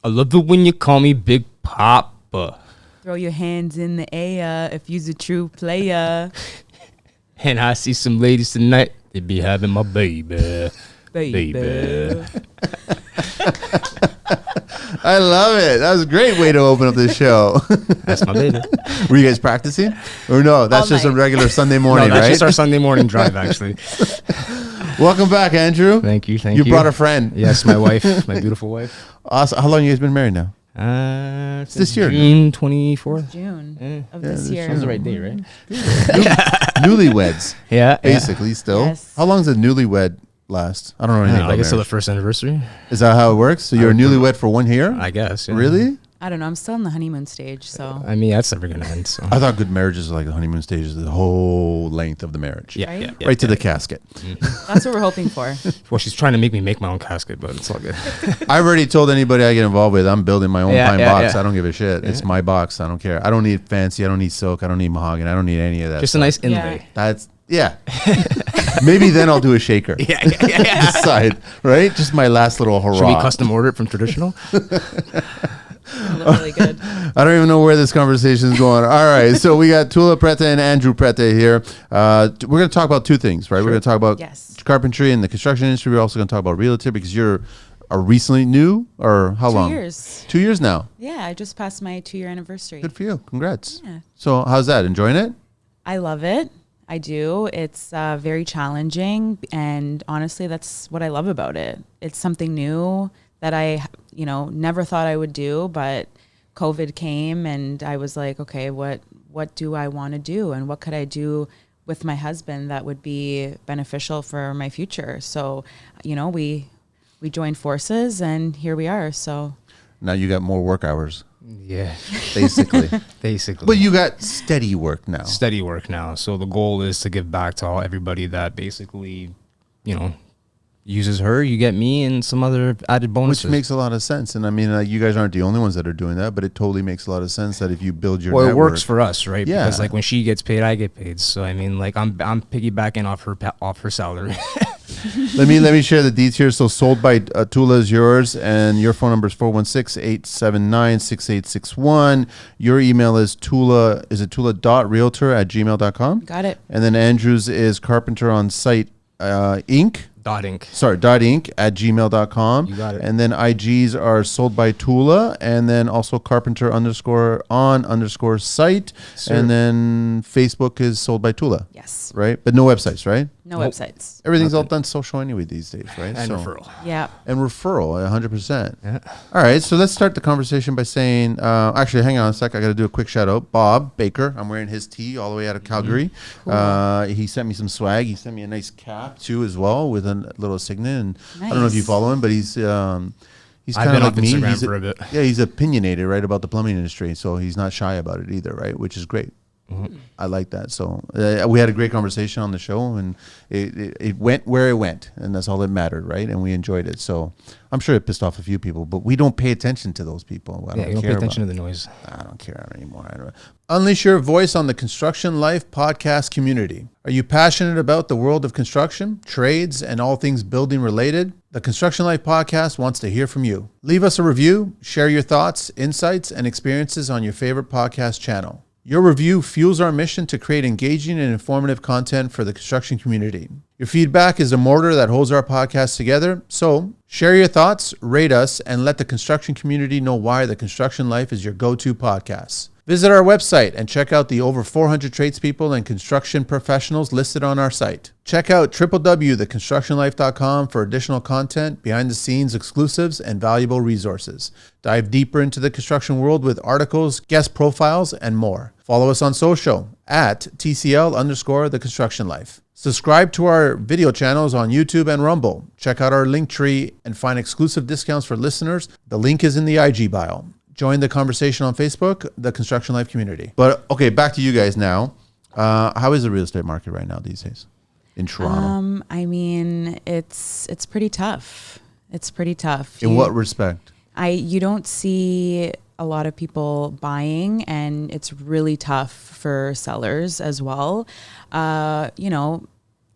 I love it when you call me Big Papa. Throw your hands in the air if you's a true player. And I see some ladies tonight. They be having my baby. Baby. I love it. That was a great way to open up this show. That's my baby. Were you guys practicing? Or no, that's just a regular Sunday morning, No, that's right? just our Sunday morning drive, actually. Welcome back, Andrew. Thank you. You brought a friend. Yes, my wife, my beautiful wife. Awesome. How long you guys been married now? It's this year. June 24th. June of this year. That was the right date, right? Newlyweds. Yeah. Basically, still. Yes. How long does a newlywed last? I don't know anything about I guess till the marriage. first anniversary. Is that how it works? So you're a newlywed for 1 year? I guess. Yeah. Really? I don't know. I'm still in the honeymoon stage, so. I mean, that's never gonna end. So. I thought good marriages are like the honeymoon stage is the whole length of the marriage. Yeah, Right? yeah, Right to the casket. That's what we're hoping for. Well, she's trying to make me make my own casket, but it's all good. I've already told anybody I get involved with, I'm building my own pine box. Yeah. I don't give a shit. It's my box. I don't care. I don't need fancy. I don't need silk. I don't need mahogany. I don't need any of that. Just stuff. a nice inlay. That's, yeah. Maybe then I'll do a shaker. Yeah. Decide, right? Just my last little hurrah. Should we custom order it from traditional? Really good. I don't even know where this conversation is going. All right. So we got Toula Prete and Andrew Prete here. We're going to talk about two things, right? We're going to talk about Yes. carpentry and the construction industry. We're also going to talk about realtor because you're a recently new, or how 2 long? years. 2 years now. Yeah, I just passed my 2-year anniversary. Good for you. Congrats. Yeah. So how's that? Enjoying it? I love it. I do. It's very challenging, and honestly, that's what I love about it. It's something new that I, never thought I would do, but COVID came, and I was like, okay, what do I want to do, and what could I do with my husband that would be beneficial for my future? So, we joined forces, and here we are. So Now you got more work hours, Yeah. basically. Basically. But you got steady work now. Steady work now. So the goal is to give back to everybody that basically, uses her. You get me and some other added bonuses. Which makes a lot of sense. And I mean, you guys aren't the only ones that are doing that, but it totally makes a lot of sense that if you build your well, network, it works for us, right? Yeah. Because like when she gets paid, I get paid. So I mean, like I'm piggybacking off her salary. let me share the deets here. So sold by Toula is yours, and your phone number is 416-879-6861. Your email is toula.realtor@gmail.com. got it. And then Andrew's is carpenter on site Inc. .inc. Sorry, .inc@gmail.com. You got it. And then IGs are sold by Toula, and then also carpenter_on_site. Sir. And then Facebook is sold by Toula, Yes. right? But no websites, right? No Nope. websites. Everything's all done social anyway these days, right? And referral. Yeah. And referral, 100%. Yeah. All right, so let's start the conversation by saying, actually, hang on a sec. I got to do a quick shout out. Bob Baker, I'm wearing his tee all the way out of Calgary. He sent me some swag. He sent me a nice cap too, as well, with a little signet. And I don't know if you Nice. follow him, but he's I've kind of been like off me. Instagram He's for a bit. Yeah, he's opinionated, right, about the plumbing industry, so he's not shy about it either, right? Which is great. I like that. So we had a great conversation on the show, and it went where it went, and that's all that mattered, right? And we enjoyed it. So I'm sure it pissed off a few people, but we don't pay attention to those people. I Yeah, you don't pay attention to the noise. I don't care anymore. Unleash your voice on the Construction Life podcast community. Are you passionate about the world of construction, trades, and all things building related? The Construction Life podcast wants to hear from you. Leave us a review, share your thoughts, insights, and experiences on your favorite podcast channel. Your review fuels our mission to create engaging and informative content for the construction community. Your feedback is a mortar that holds our podcast together. So share your thoughts, rate us, and let the construction community know why the Construction Life is your go-to podcast. Visit our website and check out the over 400 tradespeople and construction professionals listed on our site. Check out www.theconstructionlife.com for additional content, behind-the-scenes exclusives, and valuable resources. Dive deeper into the construction world with articles, guest profiles, and more. Follow us on social at TCL_The Construction Life. Subscribe to our video channels on YouTube and Rumble. Check out our link tree and find exclusive discounts for listeners. The link is in the IG bio. Join the conversation on Facebook, the Construction Life community. But okay, back to you guys now. How is the real estate market right now these days in Toronto? I mean, it's pretty tough. It's pretty tough. In what respect? You don't see a lot of people buying, and it's really tough for sellers as well.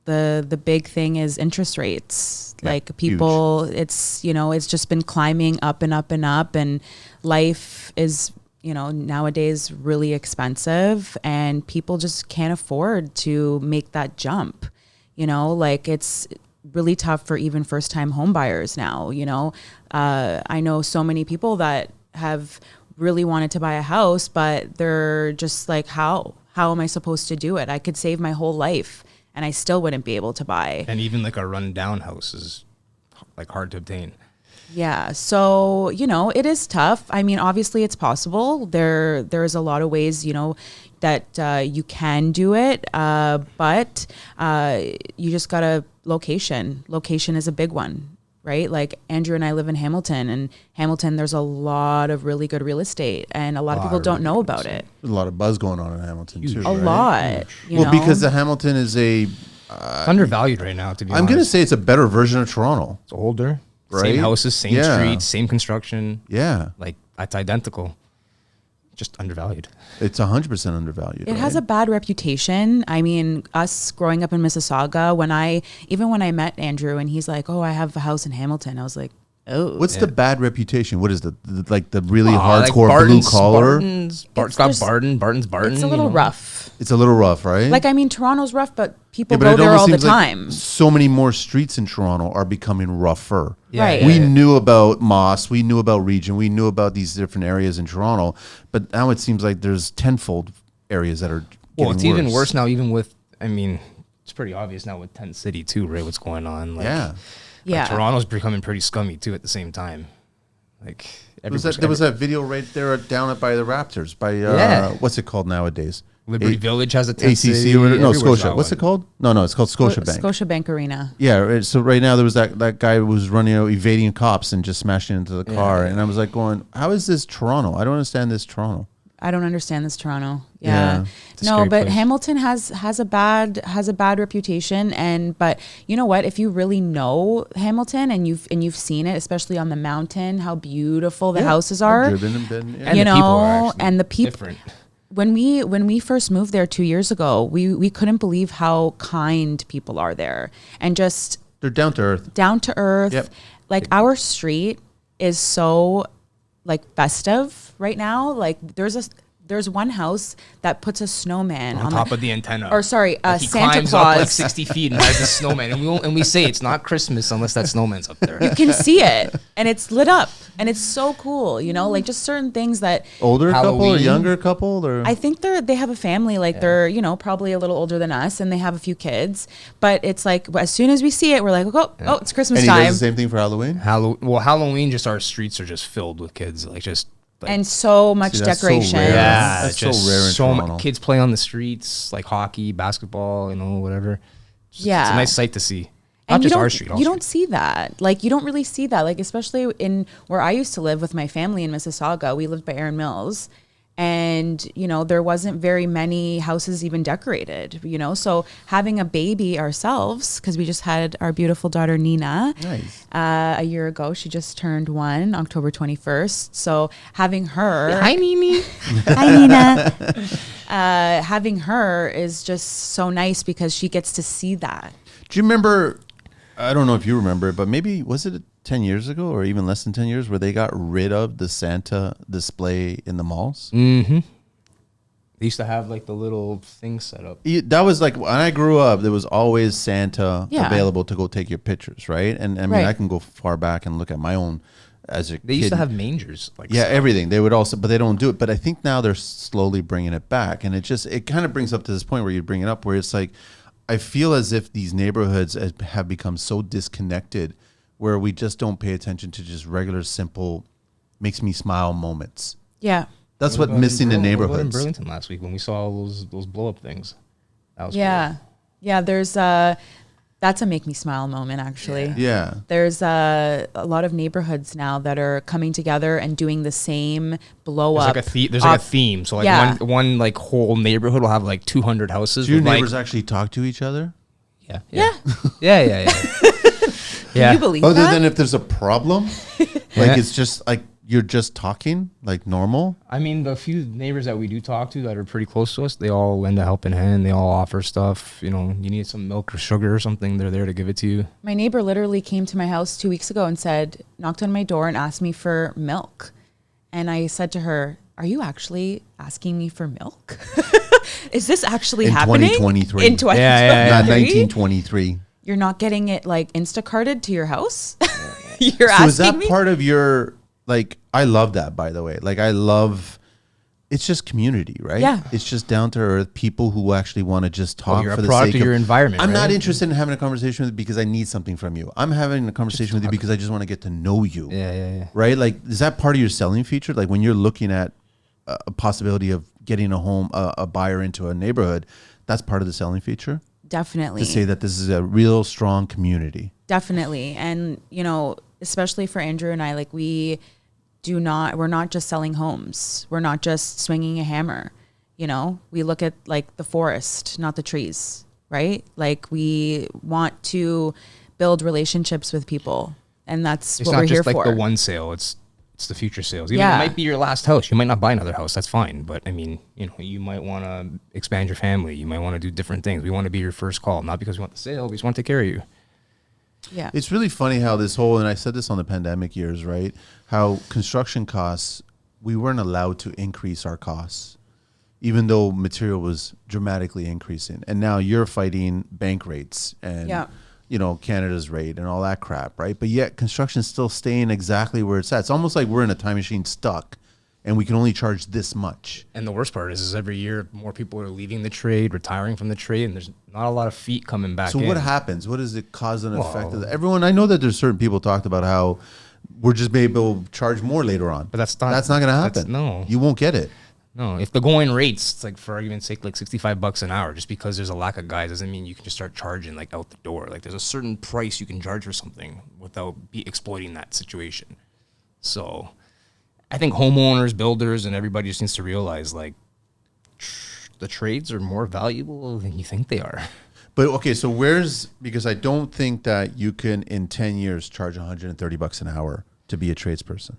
the big thing is interest rates. Yeah, Like people, it's, you know, it's just been climbing up and up and up, and life is, you know, nowadays really expensive, and people just can't afford to make that jump. You know, like it's really tough for even first time home buyers now. You know, I know so many people that have really wanted to buy a house, but they're just like, how am I supposed to do it? I could save my whole life and I still wouldn't be able to buy. And even like a rundown house is like hard to obtain. Yeah. So, you know, it is tough. I mean, obviously it's possible. There's a lot of ways, you know, that you can do it. But you just got a location. Location is a big one, right? Like Andrew and I live in Hamilton, and Hamilton, there's a lot of really good real estate, and a lot of people don't know about it. There's a lot of buzz going on in Hamilton too. A right? lot. You Well, know? because the Hamilton is Undervalued right now, to be honest. I'm going to say it's a better version of Toronto. It's older. Right? Same houses, same Yeah. streets, same construction. Yeah. Like, it's identical. Just undervalued. It's 100% undervalued. It has a bad reputation. I mean, us growing up in Mississauga, when I met Andrew and he's like, "Oh, I have a house in Hamilton," I was like, "Oh." What's the bad reputation? What is the like the really Like hardcore blue collar? Barton's got Barton's Barton. It's a little rough. It's a little rough, right? Like, I mean, Toronto's rough, but people Yeah, but go it there almost all the seems like time. so many more streets in Toronto are becoming rougher. Right. We knew about Moss, we knew about Region, we knew about these different areas in Toronto, but now it seems like there's tenfold areas that are Well, getting it's even worse now, even with, I mean, it's pretty obvious now with Tent City too, right? What's going on. Like, Yeah. Yeah. Like, Toronto's becoming pretty scummy too at the same time. Like, There was that video right there down by the Raptors, by, Yeah. what's it called nowadays? Liberty Village has a Tent ACC City. or whatever? No, Everywhere's Scotia. got What's one. it called? No, it's called Scotiabank. Scotiabank Arena. Yeah, right. So right now there was that guy who was running out, evading cops and just smashing into the car, and I was like going, how is this Toronto? I don't understand this Toronto. I don't understand this Toronto. Yeah. Yeah. It's a No, scary but place. Hamilton has a bad reputation, but you know what? If you really know Hamilton and you've seen it, especially on the mountain, how beautiful the houses are. I've driven and been, yeah. And You the people are know, actually and the people. different. When we first moved there 2 years ago, we couldn't believe how kind people are there, and just They're down to earth. down to earth. Yep. Like our street is so like festive right now. Like there's one house that puts a snowman On top of the antenna. or sorry, Like he Santa climbs Claus. up like 60 feet and has a snowman. And we say it's not Christmas unless that snowman's up there. You can see it, and it's lit up, and it's so cool. You know, like just certain things that Older couple or Halloween. younger couple? Or I think they have a family. Like they're, you know, probably a little older than us, and they have a few kids. But it's like as soon as we see it, we're like, oh, it's Christmas and he time. does the same thing for Halloween? Halloween, just our streets are just filled with kids. Like just. Like, And so much See, that's so decoration. rare. yeah, That's it's just so rare in so Toronto. many kids play on the streets, like hockey, basketball, you know, whatever. It's Yeah. a nice sight to see. Not And you just don't, our street. all you don't streets. see that. Like you don't really see that. Like especially in where I used to live with my family in Mississauga, we lived by Erin Mills, and you know there wasn't very many houses even decorated. You know, so having a baby ourselves, because we just had our beautiful daughter Nina Nice. a year ago. She just turned 1, October 21st. So having her, Hi, Nini. hi Nina, having her is just so nice because she gets to see that. Do you remember, I don't know if you remember, but maybe, was it 10 years ago or even less than 10 years where they got rid of the Santa display in the malls? Mm-hmm. They used to have like the little thing set up. That was like when I grew up, there was always Santa Yeah. available to go take your pictures, right? And I mean, Right. I can go far back and look at my own as a They kid. used to have mangers. Like Yeah, stuff. everything. They would also, but they don't do it. But I think now they're slowly bringing it back. And it kind of brings up to this point where you bring it up where it's like, I feel as if these neighborhoods have become so disconnected where we just don't pay attention to just regular, simple, makes me smile moments. Yeah. That's What what about missing in What about in neighborhoods. Burlington last week when we saw all those blow up things. That was Yeah. Yeah. There's that's a make me smile moment, actually. Yeah. There's a lot of neighborhoods now that are coming together and doing the same blow There's up. like there's like a theme. So like Yeah. one like whole neighborhood will have like 200 houses. Do your with, like- neighbors actually talk to each other? Yeah. Yeah. Yeah. Can you believe Other that? than if there's a problem, like Yeah. it's just like you're just talking like normal? I mean, the few neighbors that we do talk to that are pretty close to us, they all lend a helping hand. They all offer stuff. You know, you need some milk or sugar or something, they're there to give it to you. My neighbor literally came to my house 2 weeks ago and knocked on my door and asked me for milk. And I said to her, "Are you actually asking me for milk? Is this actually happening?" 2023. In 2023? Yeah. Not 1923. You're not getting it like Instacarted to your house? You're So asking is that me? part of your, like, I love that, by the way. Like, I love, it's just community, right? Yeah. It's just down to earth people who actually want to just talk you're for a the product sake of your environment, I'm not right? interested in having a conversation with you because I need something from you. I'm having a conversation with you because I just want to get to know you. Yeah. Right? Like, is that part of your selling feature? Like, when you're looking at a possibility of getting a home, a buyer into a neighborhood, that's part of the selling feature? Definitely. To say that this is a real strong community. Definitely. And, you know, especially for Andrew and I, like we're not just selling homes. We're not just swinging a hammer. You know, we look at like the forest, not the trees, right? Like we want to build relationships with people. And that's It's what not we're here just like for. the one sale. It's the future sales. Even Yeah. it might be your last house. You might not buy another house. That's fine. But I mean, you know, you might want to expand your family. You might want to do different things. We want to be your first call, not because we want the sale. We just want to take care of you. Yeah. It's really funny how this whole, and I said this on the pandemic years, right? How construction costs, we weren't allowed to increase our costs, even though material was dramatically increasing. And now you're fighting bank rates and, Yeah. you know, Canada's rate and all that crap, right? But yet construction's still staying exactly where it's at. It's almost like we're in a time machine stuck and we can only charge this much. And the worst part is every year more people are leaving the trade, retiring from the trade, and there's not a lot of feet coming back So in. what happens? What does it cause an effect of that? Everyone, I know that there's certain people talked about how we're just able to charge more later on. But that's not going to happen. No. You won't get it. No, if the going rates, it's like for argument's sake, like $65 an hour, just because there's a lack of guys doesn't mean you can just start charging like out the door. Like there's a certain price you can charge for something without exploiting that situation. So I think homeowners, builders, and everybody just needs to realize like the trades are more valuable than you think they are. But okay, so because I don't think that you can in 10 years charge $130 an hour to be a tradesperson.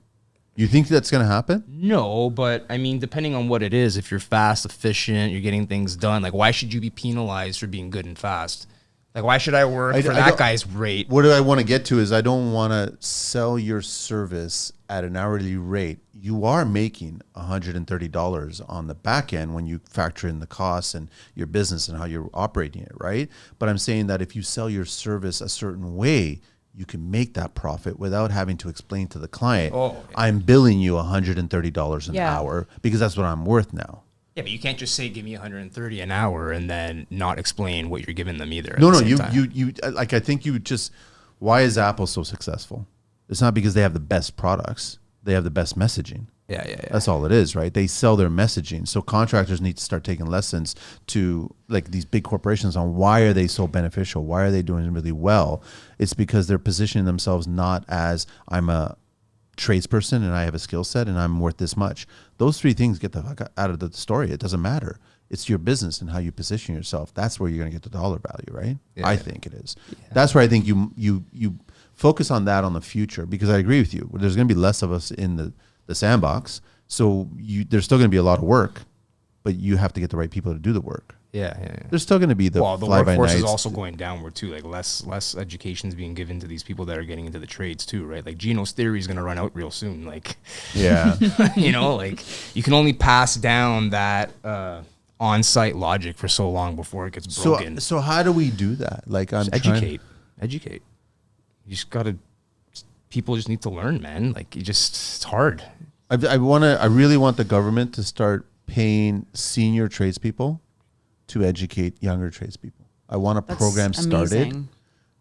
You think that's going to happen? No, but I mean, depending on what it is, if you're fast, efficient, you're getting things done, like why should you be penalized for being good and fast? Like why should I work for that guy's rate? What I want to get to is I don't want to sell your service at an hourly rate. You are making $130 on the back end when you factor in the costs and your business and how you're operating it, right? But I'm saying that if you sell your service a certain way, you can make that profit without having to explain to the client, I'm billing you $130 an hour because that's what I'm worth now. Yeah, but you can't just say give me $130 an hour and then not explain what you're giving them either. No, you like I think you just, why is Apple so successful? It's not because they have the best products. They have the best messaging. Yeah. That's all it is, right? They sell their messaging. So contractors need to start taking lessons to like these big corporations on why are they so beneficial? Why are they doing really well? It's because they're positioning themselves not as I'm a tradesperson and I have a skill set and I'm worth this much. Those three things get the fuck out of the story. It doesn't matter. It's your business and how you position yourself. That's where you're going to get the dollar value, right? Yeah. I think it is. Yeah. That's where I think you focus on that on the future, because I agree with you. There's going to be less of us in the sandbox. So there's still going to be a lot of work, but you have to get the right people to do the work. Yeah. There's still going to be the workforce is also going downward too. Like less education is being given to these people that are getting into the trades too, right? Like Gino's theory is going to run out real soon. Like, yeah, you know, like you can only pass down that on-site logic for so long before it gets broken. So how do we do that? Like, educate. You just gotta. People just need to learn, man. Like it's hard. I really want the government to start paying senior tradespeople to educate younger tradespeople. I want a program started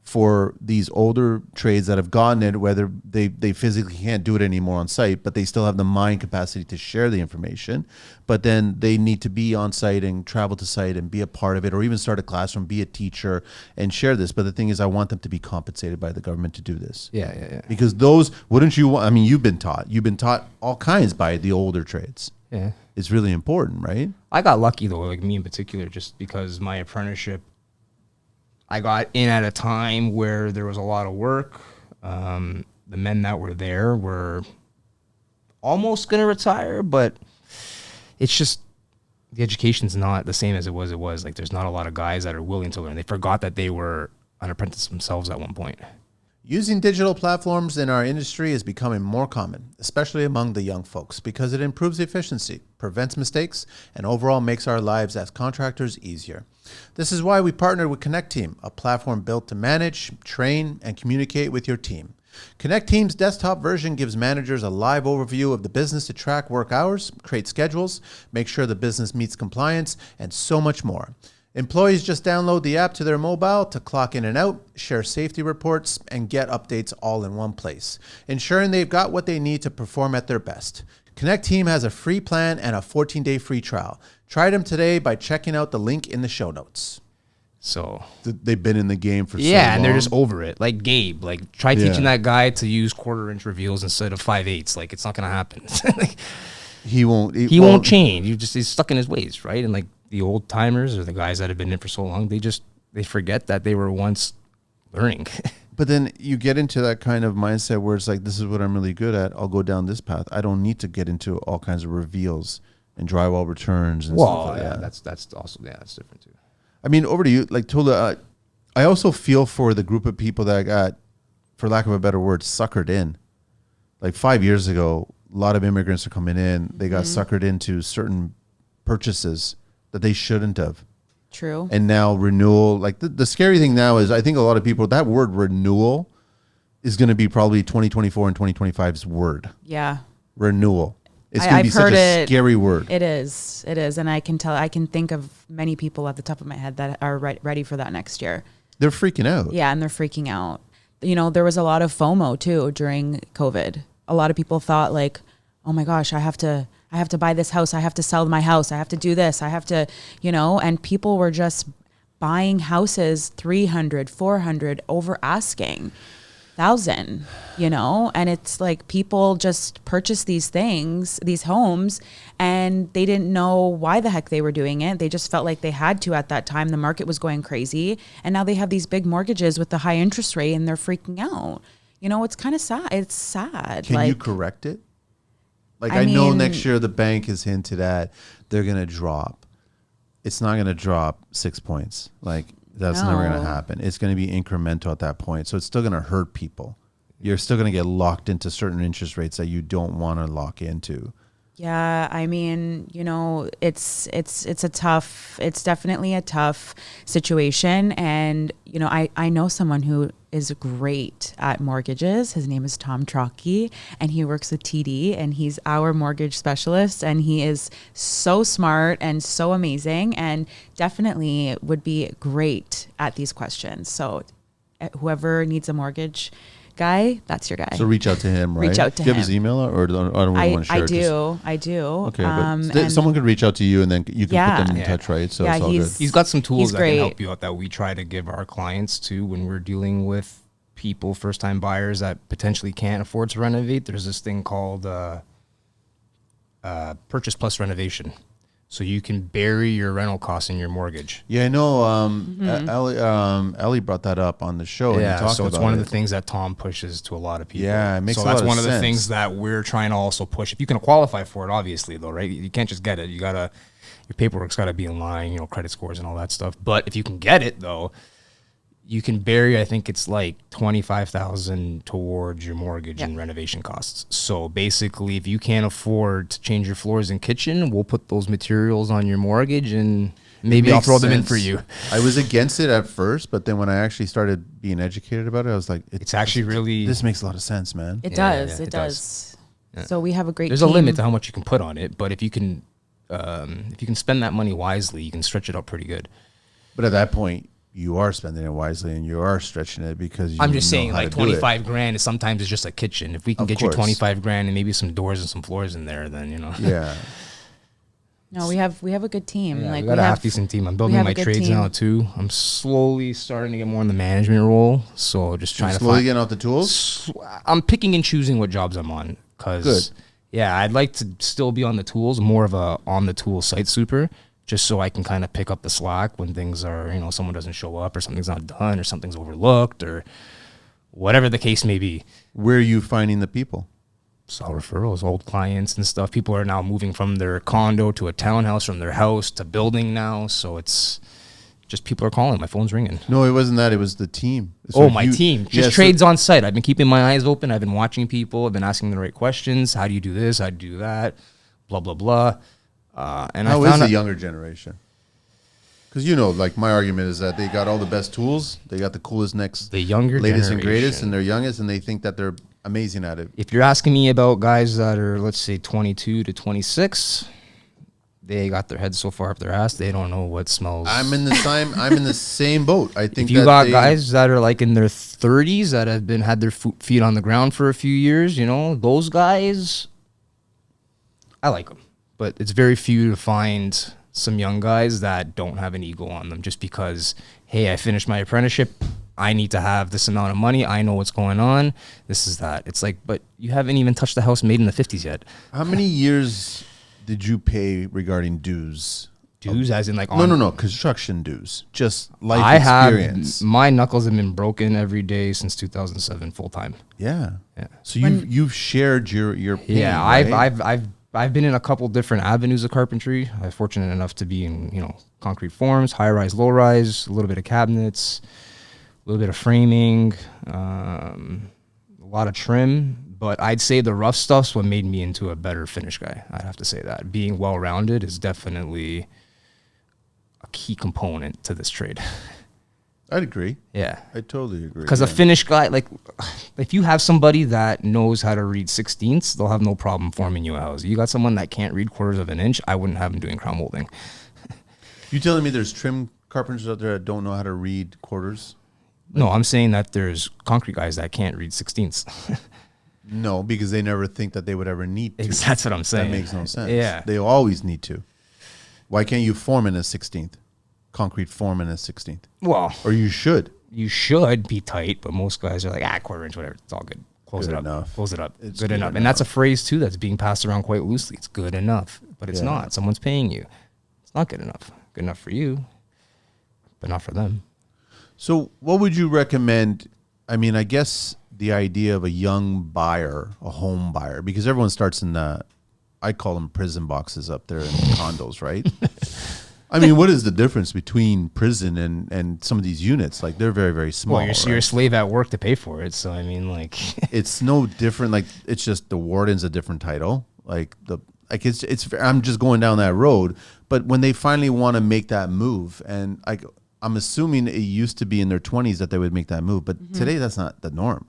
for these older trades that have gotten it, whether they physically can't do it anymore on site, but they still have the mind capacity to share the information. But then they need to be on site and travel to site and be a part of it, or even start a classroom, be a teacher and share this. But the thing is, I want them to be compensated by the government to do this. Yeah. Because those, wouldn't you want, I mean, you've been taught all kinds by the older trades. Yeah. It's really important, right? I got lucky though, like me in particular, just because my apprenticeship, I got in at a time where there was a lot of work. The men that were there were almost going to retire, but it's just the education's not the same as it was. Like, there's not a lot of guys that are willing to learn. They forgot that they were an apprentice themselves at one point. Using digital platforms in our industry is becoming more common, especially among the young folks, because it improves efficiency, prevents mistakes, and overall makes our lives as contractors easier. This is why we partnered with Connect Team, a platform built to manage, train, and communicate with your team. Connect Team's desktop version gives managers a live overview of the business to track work hours, create schedules, make sure the business meets compliance, and so much more. Employees just download the app to their mobile to clock in and out, share safety reports, and get updates all in one place, ensuring they've got what they need to perform at their best. Connect Team has a free plan and a 14-day free trial. Try them today by checking out the link in the show notes. So they've been in the game for so long. Yeah, and they're just over it. Like Gabe, like try teaching that guy to use 1/4-inch reveals instead of 5/8. Like, it's not gonna happen. Like, he won't change. He's stuck in his ways, right? And like the old timers or the guys that have been in for so long, they forget that they were once learning. But then you get into that kind of mindset where it's like, this is what I'm really good at. I'll go down this path. I don't need to get into all kinds of reveals and drywall returns and stuff like that. That's also that's different too. I mean, over to you, like Toula. I also feel for the group of people that got, for lack of a better word, suckered in. Like 5 years ago, a lot of immigrants are coming in. They got suckered into certain purchases that they shouldn't have. True. And now renewal, like the scary thing now is I think a lot of people, that word renewal is going to be probably 2024 and 2025's word. Yeah. Renewal. It's going to be such a scary word. It is. And I can think of many people at the top of my head that are ready for that next year. They're freaking out. Yeah. And they're freaking out. You know, there was a lot of FOMO too during COVID. A lot of people thought like, oh my gosh, I have to buy this house. I have to sell my house. I have to do this. I have to, and people were just buying houses 300, 400 over asking 1,000, and it's like people just purchased these homes, and they didn't know why the heck they were doing it. They just felt like they had to at that time. The market was going crazy, and now they have these big mortgages with the high interest rate, and they're freaking out. It's kind of sad. It's sad. Can you correct it? Like, I know next year the bank has hinted at they're going to drop. It's not going to drop 6 points. Like, that's never going to happen. It's going to be incremental at that point. So it's still going to hurt people. You're still going to get locked into certain interest rates that you don't want to lock into. Yeah, I mean, it's definitely a tough situation. And, I know someone who is great at mortgages. His name is Tom Trocky, and he works with TD, and he's our mortgage specialist, and he is so smart and so amazing, and definitely would be great at these questions. So whoever needs a mortgage guy, that's your guy. So reach out to him, right? Reach out to him. Do you have his email, or I don't really want to share it? I do. Okay, but someone could reach out to you, and then you can put them in touch, right? So it's all good. He's got some tools that can help you out that we try to give our clients too when we're dealing with people, first-time buyers that potentially can't afford to renovate. There's this thing called purchase plus renovation. So you can bury your rental costs in your mortgage. Yeah, I know. Ellie brought that up on the show. Yeah, and so it's one of the things that Tom pushes to a lot of people. Yeah, it makes a lot of sense. So that's one of the things that we're trying to also push. If you can qualify for it, obviously, though, right? You can't just get it. Your paperwork's got to be in line, credit scores and all that stuff. But if you can get it, though, you can bury, I think it's like $25,000 towards your mortgage and renovation costs. So basically, if you can't afford to change your floors and kitchen, we'll put those materials on your mortgage, and maybe I'll throw them in for you. I was against it at first, but then when I actually started being educated about it, I was like, it's actually really... This makes a lot of sense, man. It does. It does. Yeah. So we have a great There's team. a limit to how much you can put on it, but if you can spend that money wisely, you can stretch it out pretty good. But at that point, you are spending it wisely, and you are stretching it because I'm just saying, like, 25 grand is sometimes it's just a kitchen. If we can get you 25 grand and maybe some doors and some floors in there, then Yeah. No, we have a good team. Yeah, we got a half decent team. I'm building my trades now too. I'm slowly starting to get more in the management role, so just trying to slowly getting out the tools. I'm picking and choosing what jobs I'm on because I'd like to still be on the tools, more of a on the tool site super. Just so I can kind of pick up the slack when things are, someone doesn't show up or something's not done or something's overlooked or whatever the case may be. Where are you finding the people? Saw referrals, old clients and stuff. People are now moving from their condo to a townhouse, from their house to building now. So it's just people are calling. My phone's ringing. No, it wasn't that. It was the team. So my team. Just trades on site. I've been keeping my eyes open. I've been watching people. I've been asking the right questions. How do you do this? How do you do that? Blah, blah, blah. And how is the younger generation? Because, you know, like my argument is that they got all the best tools. They got the coolest latest and greatest, and they're youngest, and they think that they're amazing at it. If you're asking me about guys that are, let's say, 22 to 26, they got their heads so far up their ass, they don't know what smells. I'm in the same boat. I think if you got guys that are like in their 30s that have had their feet on the ground for a few years, you know, those guys, I like them. But it's very few to find some young guys that don't have an ego on them just because, hey, I finished my apprenticeship. I need to have this amount of money. I know what's going on. This is that. It's like, but you haven't even touched the house made in the 50s yet. How many years did you pay regarding dues? Dues as in like... No. Construction dues. Just life experience. My knuckles have been broken every day since 2007 full time. Yeah. So you've shared your pain, yeah, right? I've been in a couple different avenues of carpentry. I'm fortunate enough to be in, you know, concrete forms, high rise, low rise, a little bit of cabinets, a little bit of framing, a lot of trim. But I'd say the rough stuff's what made me into a better finish guy. I'd have to say that. Being well-rounded is definitely a key component to this trade. I'd agree. Yeah. I totally agree. Because a finish guy, like, if you have somebody that knows how to read 16ths, they'll have no problem forming you a house. You got someone that can't read quarters of an inch, I wouldn't have them doing crown molding. You telling me there's trim carpenters out there that don't know how to read quarters? No, I'm saying that there's concrete guys that can't read 16ths. No, because they never think that they would ever need to. That's what I'm saying. That makes no sense. Yeah. They always need to. Why can't you form in a 16th? Concrete form in a 16th? Well, or you should. You should be tight, but most guys are like, quarter inch, whatever. It's all good. Close it up. Close it up. It's good enough. And that's a phrase, too, that's being passed around quite loosely. It's good enough. But it's not. Someone's paying you. It's not good enough. Good enough for you, but not for them. So what would you recommend? I mean, I guess the idea of a young buyer, a home buyer, because everyone starts in I call them prison boxes up there in condos, right? I mean, what is the difference between prison and some of these units? Like, they're very, very small. Well, you're a slave at work to pay for it. So, I mean, like... It's no different. Like, it's just the warden's a different title. It's I'm just going down that road. But when they finally want to make that move, and I'm assuming it used to be in their 20s that they would make that move. But today, that's not the norm.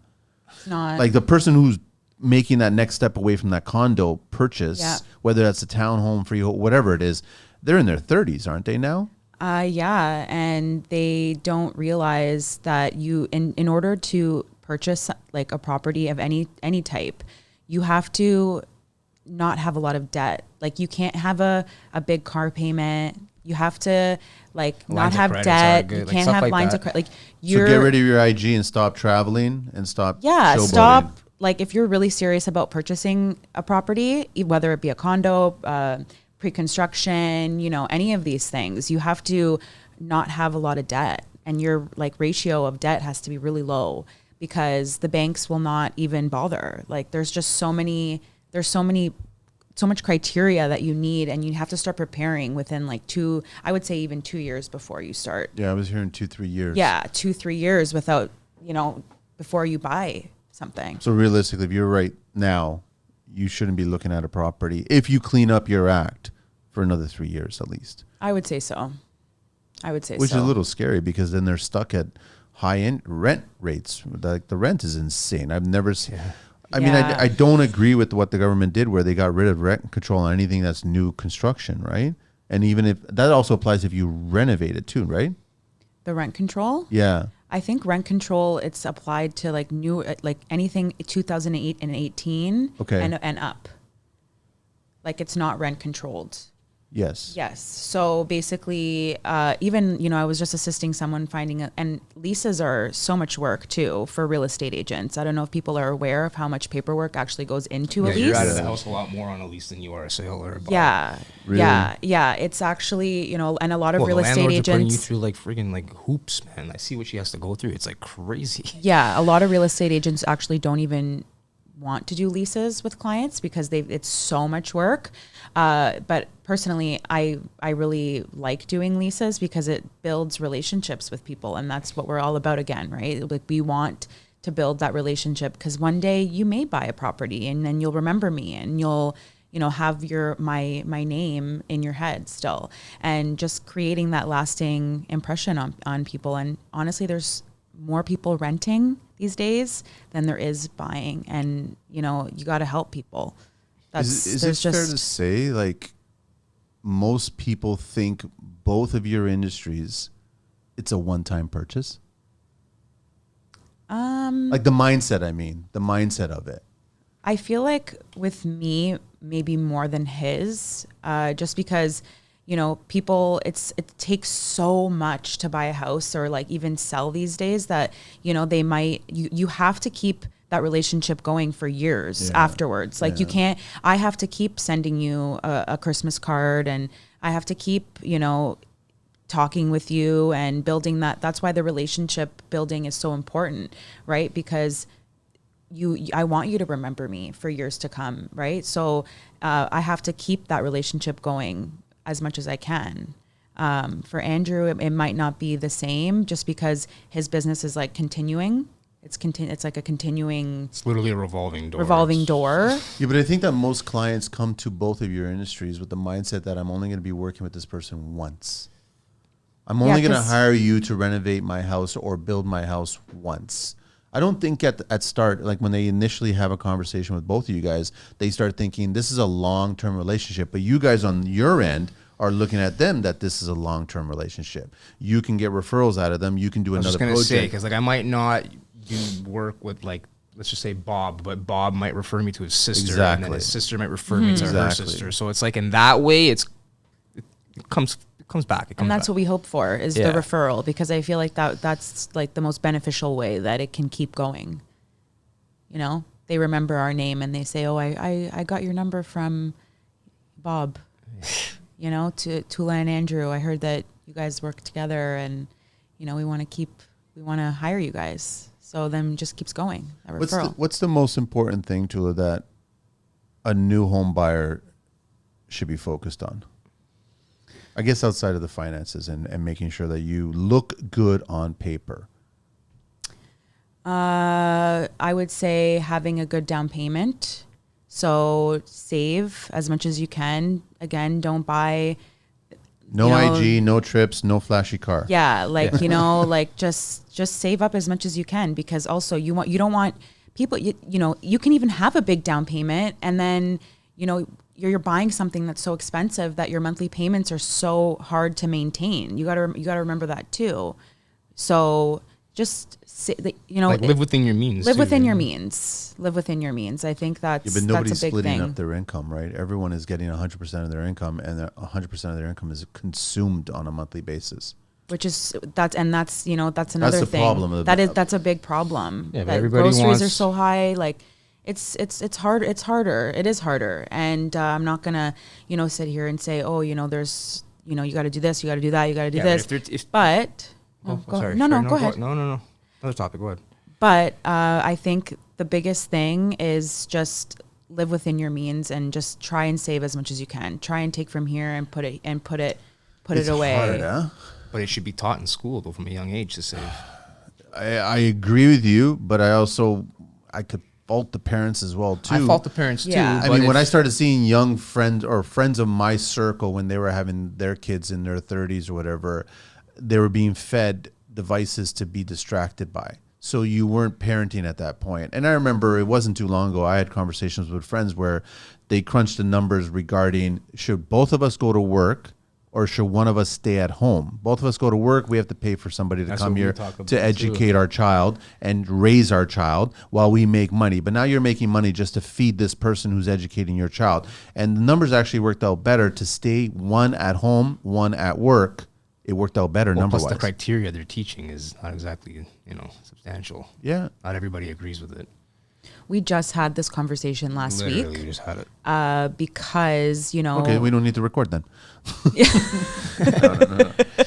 It's not. Like, the person who's making that next step away from that condo purchase, whether that's a townhome, freehold, whatever it is, they're in their 30s, aren't they now? Yeah, and they don't realize that you, in order to purchase like a property of any type, you have to not have a lot of debt. Like, you can't have a big car payment. You have to not have debt. You can't have lines of credit. Like, so get rid of your IG and stop traveling and stop. Yeah, stop. Like, if you're really serious about purchasing a property, whether it be a condo, pre-construction, any of these things, you have to not have a lot of debt, and your ratio of debt has to be really low, because the banks will not even bother. Like, there's so much criteria that you need, and you have to start preparing within I would say even 2 years before you start. Yeah, I was hearing 2-3 years. Yeah, 2-3 years without, before you buy something. So realistically, if you're right now, you shouldn't be looking at a property if you clean up your act for another 3 years at least. I would say so. Which is a little scary, because then they're stuck at high-end rent rates. Like, the rent is insane. I've never seen. Yeah. I mean, I don't agree with what the government did, where they got rid of rent control on anything that's new construction, right? And even if that also applies if you renovate it too, right? The rent control? Yeah. I think rent control, it's applied to new, anything 2008 and 18 and up. It's not rent controlled. Yes. Yes. So basically, even, I was just assisting someone finding and leases are so much work too for real estate agents. I don't know if people are aware of how much paperwork actually goes into a lease. You're out of the house a lot more on a lease than you are a sale or a buy. Yeah. Really? Yeah. It's actually, and a lot of real estate agents. Are putting you through friggin' hoops, man. I see what she has to go through. It's crazy. Yeah. A lot of real estate agents actually don't even want to do leases with clients because it's so much work. But personally, I really like doing leases because it builds relationships with people. And that's what we're all about again, right? Like we want to build that relationship because one day you may buy a property and then you'll remember me and you'll, have my name in your head still, and just creating that lasting impression on people. And honestly, there's more people renting these days than there is buying, and you got to help people. Is it fair to say, like, most people think both of your industries, it's a one-time purchase? Like the mindset of it. I feel like with me, maybe more than his, just because, people, it takes so much to buy a house or like even sell these days that, they might, you have to keep that relationship going for years afterwards. Like you can't, I have to keep sending you a Christmas card, and I have to keep, talking with you and building that. That's why the relationship building is so important, right? Because I want you to remember me for years to come, right? So I have to keep that relationship going as much as I can. For Andrew, it might not be the same just because his business is like continuing. It's like a continuing. It's literally a revolving door. Yeah, but I think that most clients come to both of your industries with the mindset that I'm only going to be working with this person once. I'm only going to hire you to renovate my house or build my house once. I don't think at start, like when they initially have a conversation with both of you guys, they start thinking this is a long-term relationship. But you guys on your end are looking at them that this is a long-term relationship. You can get referrals out of them. You can do another project. I was just going to say, because like I might not do work with like, let's just say Bob, but Bob might refer me to his sister. And then his sister might refer me to her sister. So it's like in that way, it comes back. And that's what we hope for is the referral, because I feel like that's like the most beneficial way that it can keep going. They remember our name and they say, oh, I got your number from Bob, to Toula and Andrew. I heard that you guys work together and, we want to hire you guys. So then just keeps going. That referral. What's the most important thing, Toula, that a new home buyer should be focused on? I guess outside of the finances and making sure that you look good on paper. I would say having a good down payment. So save as much as you can. Again, don't buy. No IG, no trips, no flashy car. Yeah, like just save up as much as you can, because also you don't want people. You can even have a big down payment and then you're buying something that's so expensive that your monthly payments are so hard to maintain. You gotta remember that too. So just live within your means. Live within your means. Live within your means. I think that's but nobody's that's a big splitting thing. up their income, right? Everyone is getting 100% of their income, and 100% of their income is consumed on a monthly basis. That's another the thing. problem. That's a big problem. Yeah, but everybody groceries are so high. Like it's hard. It's harder. It is harder. And I'm not gonna sit here and say, oh, there's you got to do this, you got to do that, you got to do this. But sorry. Go ahead. No. Another topic. Go ahead. But I think the biggest thing is just live within your means and just try and save as much as you can. Try and take from here and put it away. Hard, huh? But it should be taught in school though from a young age to save. I agree with you, but I could fault the parents as well too. I fault the parents too. Yeah. I mean, when I started seeing young friends or friends of my circle when they were having their kids in their 30s or whatever, they were being fed devices to be distracted by. So you weren't parenting at that point. And I remember it wasn't too long ago, I had conversations with friends where they crunched the numbers regarding should both of us go to work or should one of us stay at home? Both of us go to work, we have to pay for somebody to come here to educate our child and raise our child while we make money. But now you're making money just to feed this person who's educating your child. And the numbers actually worked out better to stay one at home, one at work. It worked out better number-wise. Plus the criteria they're teaching is not exactly, substantial. Yeah. Not everybody agrees with it. We just had this conversation last week. We just had it. Because, Okay, we don't need to record then. No. I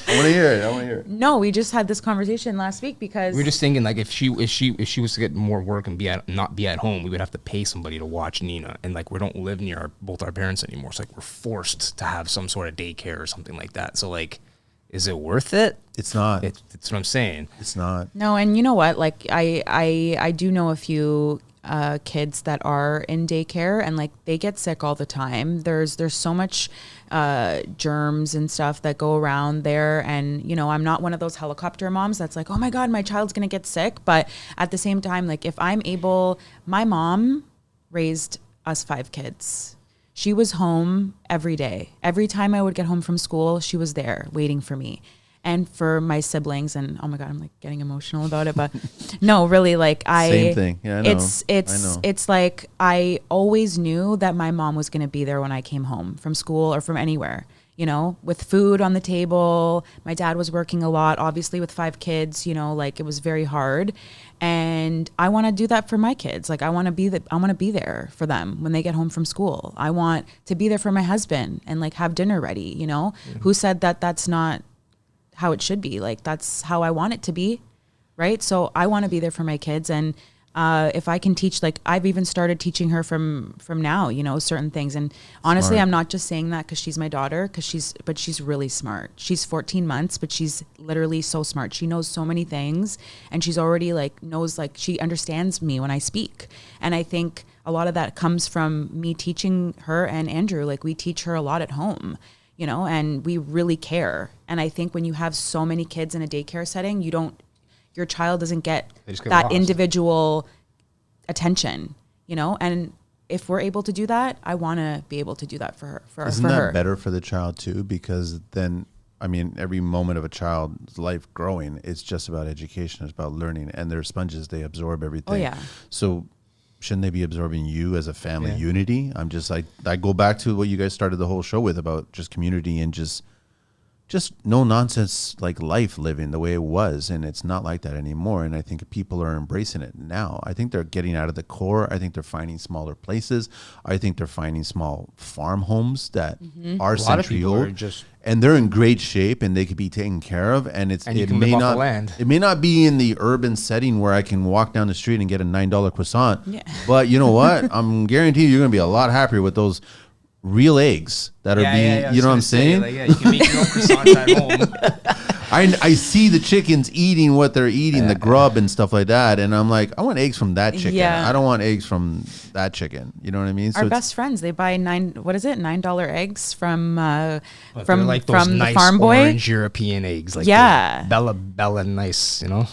want to hear daycare? No, we just had this conversation last week because We were just thinking, like, if she was to get more work and not be at home, we would have to pay somebody to watch Nina, and like we don't live near both our parents anymore, so like we're forced to have some sort of daycare or something like that. So like, is it worth it? It's not. That's what I'm saying. It's not. No, and you know what? Like I do know a few kids that are in daycare, and like they get sick all the time. There's so much germs and stuff that go around there, and you know, I'm not one of those helicopter moms that's like, oh my god, my child's gonna get sick. But at the same time, like if I'm able, my mom raised us 5 kids. She was home every day. Every time I would get home from school, she was there waiting for me. And for my siblings, and oh my god, I'm like getting emotional about it, but no, really, like Same thing. Yeah, I know. It's like I always knew that my mom was going to be there when I came home from school or from anywhere, you know, with food on the table. My dad was working a lot, obviously with 5 kids, you know, like it was very hard. And I want to do that for my kids. Like I want to be there for them when they get home from school. I want to be there for my husband and like have dinner ready, you know. Who said that that's not how it should be? Like that's how I want it to be, right? So I want to be there for my kids, and if I can teach, like I've even started teaching her from now, you know, certain things. And honestly, Smart. I'm not just saying that because she's my daughter, but she's really smart. She's 14 months, but she's literally so smart. She knows so many things, and she's already she understands me when I speak. And I think a lot of that comes from me teaching her and Andrew. Like we teach her a lot at home, you know, and we really care. And I think when you have so many kids in a daycare setting, your child doesn't get that lost. individual attention, you know? And if we're able to do that, I want to be able to do that for her. Isn't that better for the child too? Because then, I mean, every moment of a child's life growing, it's just about education. It's about learning, and they're sponges. They absorb everything. Oh, yeah. So shouldn't they be absorbing you as a family unity? I'm just like, I go back to what you guys started the whole show with about just community and just no nonsense, like life living the way it was. And it's not like that anymore. And I think people are embracing it now. I think they're getting out of the core. I think they're finding smaller places. I think they're finding small farm homes that are century old, and they're in great shape and they could be taken care of. And it may not be in the urban setting where I can walk down the street and get a $9 croissant. Yeah. But you know what? I'm guaranteed you're going to be a lot happier with those real eggs that are being, you know what I'm saying? You can make your own croissants at home. I see the chickens eating what they're eating, the grub and stuff like that. And I'm like, I want eggs from that chicken. Yeah. I don't want eggs from that chicken. You know what I mean? Our best friends, they buy $9 eggs from like those from nice the farm boy. Orange European eggs. Like Bella nice, you know?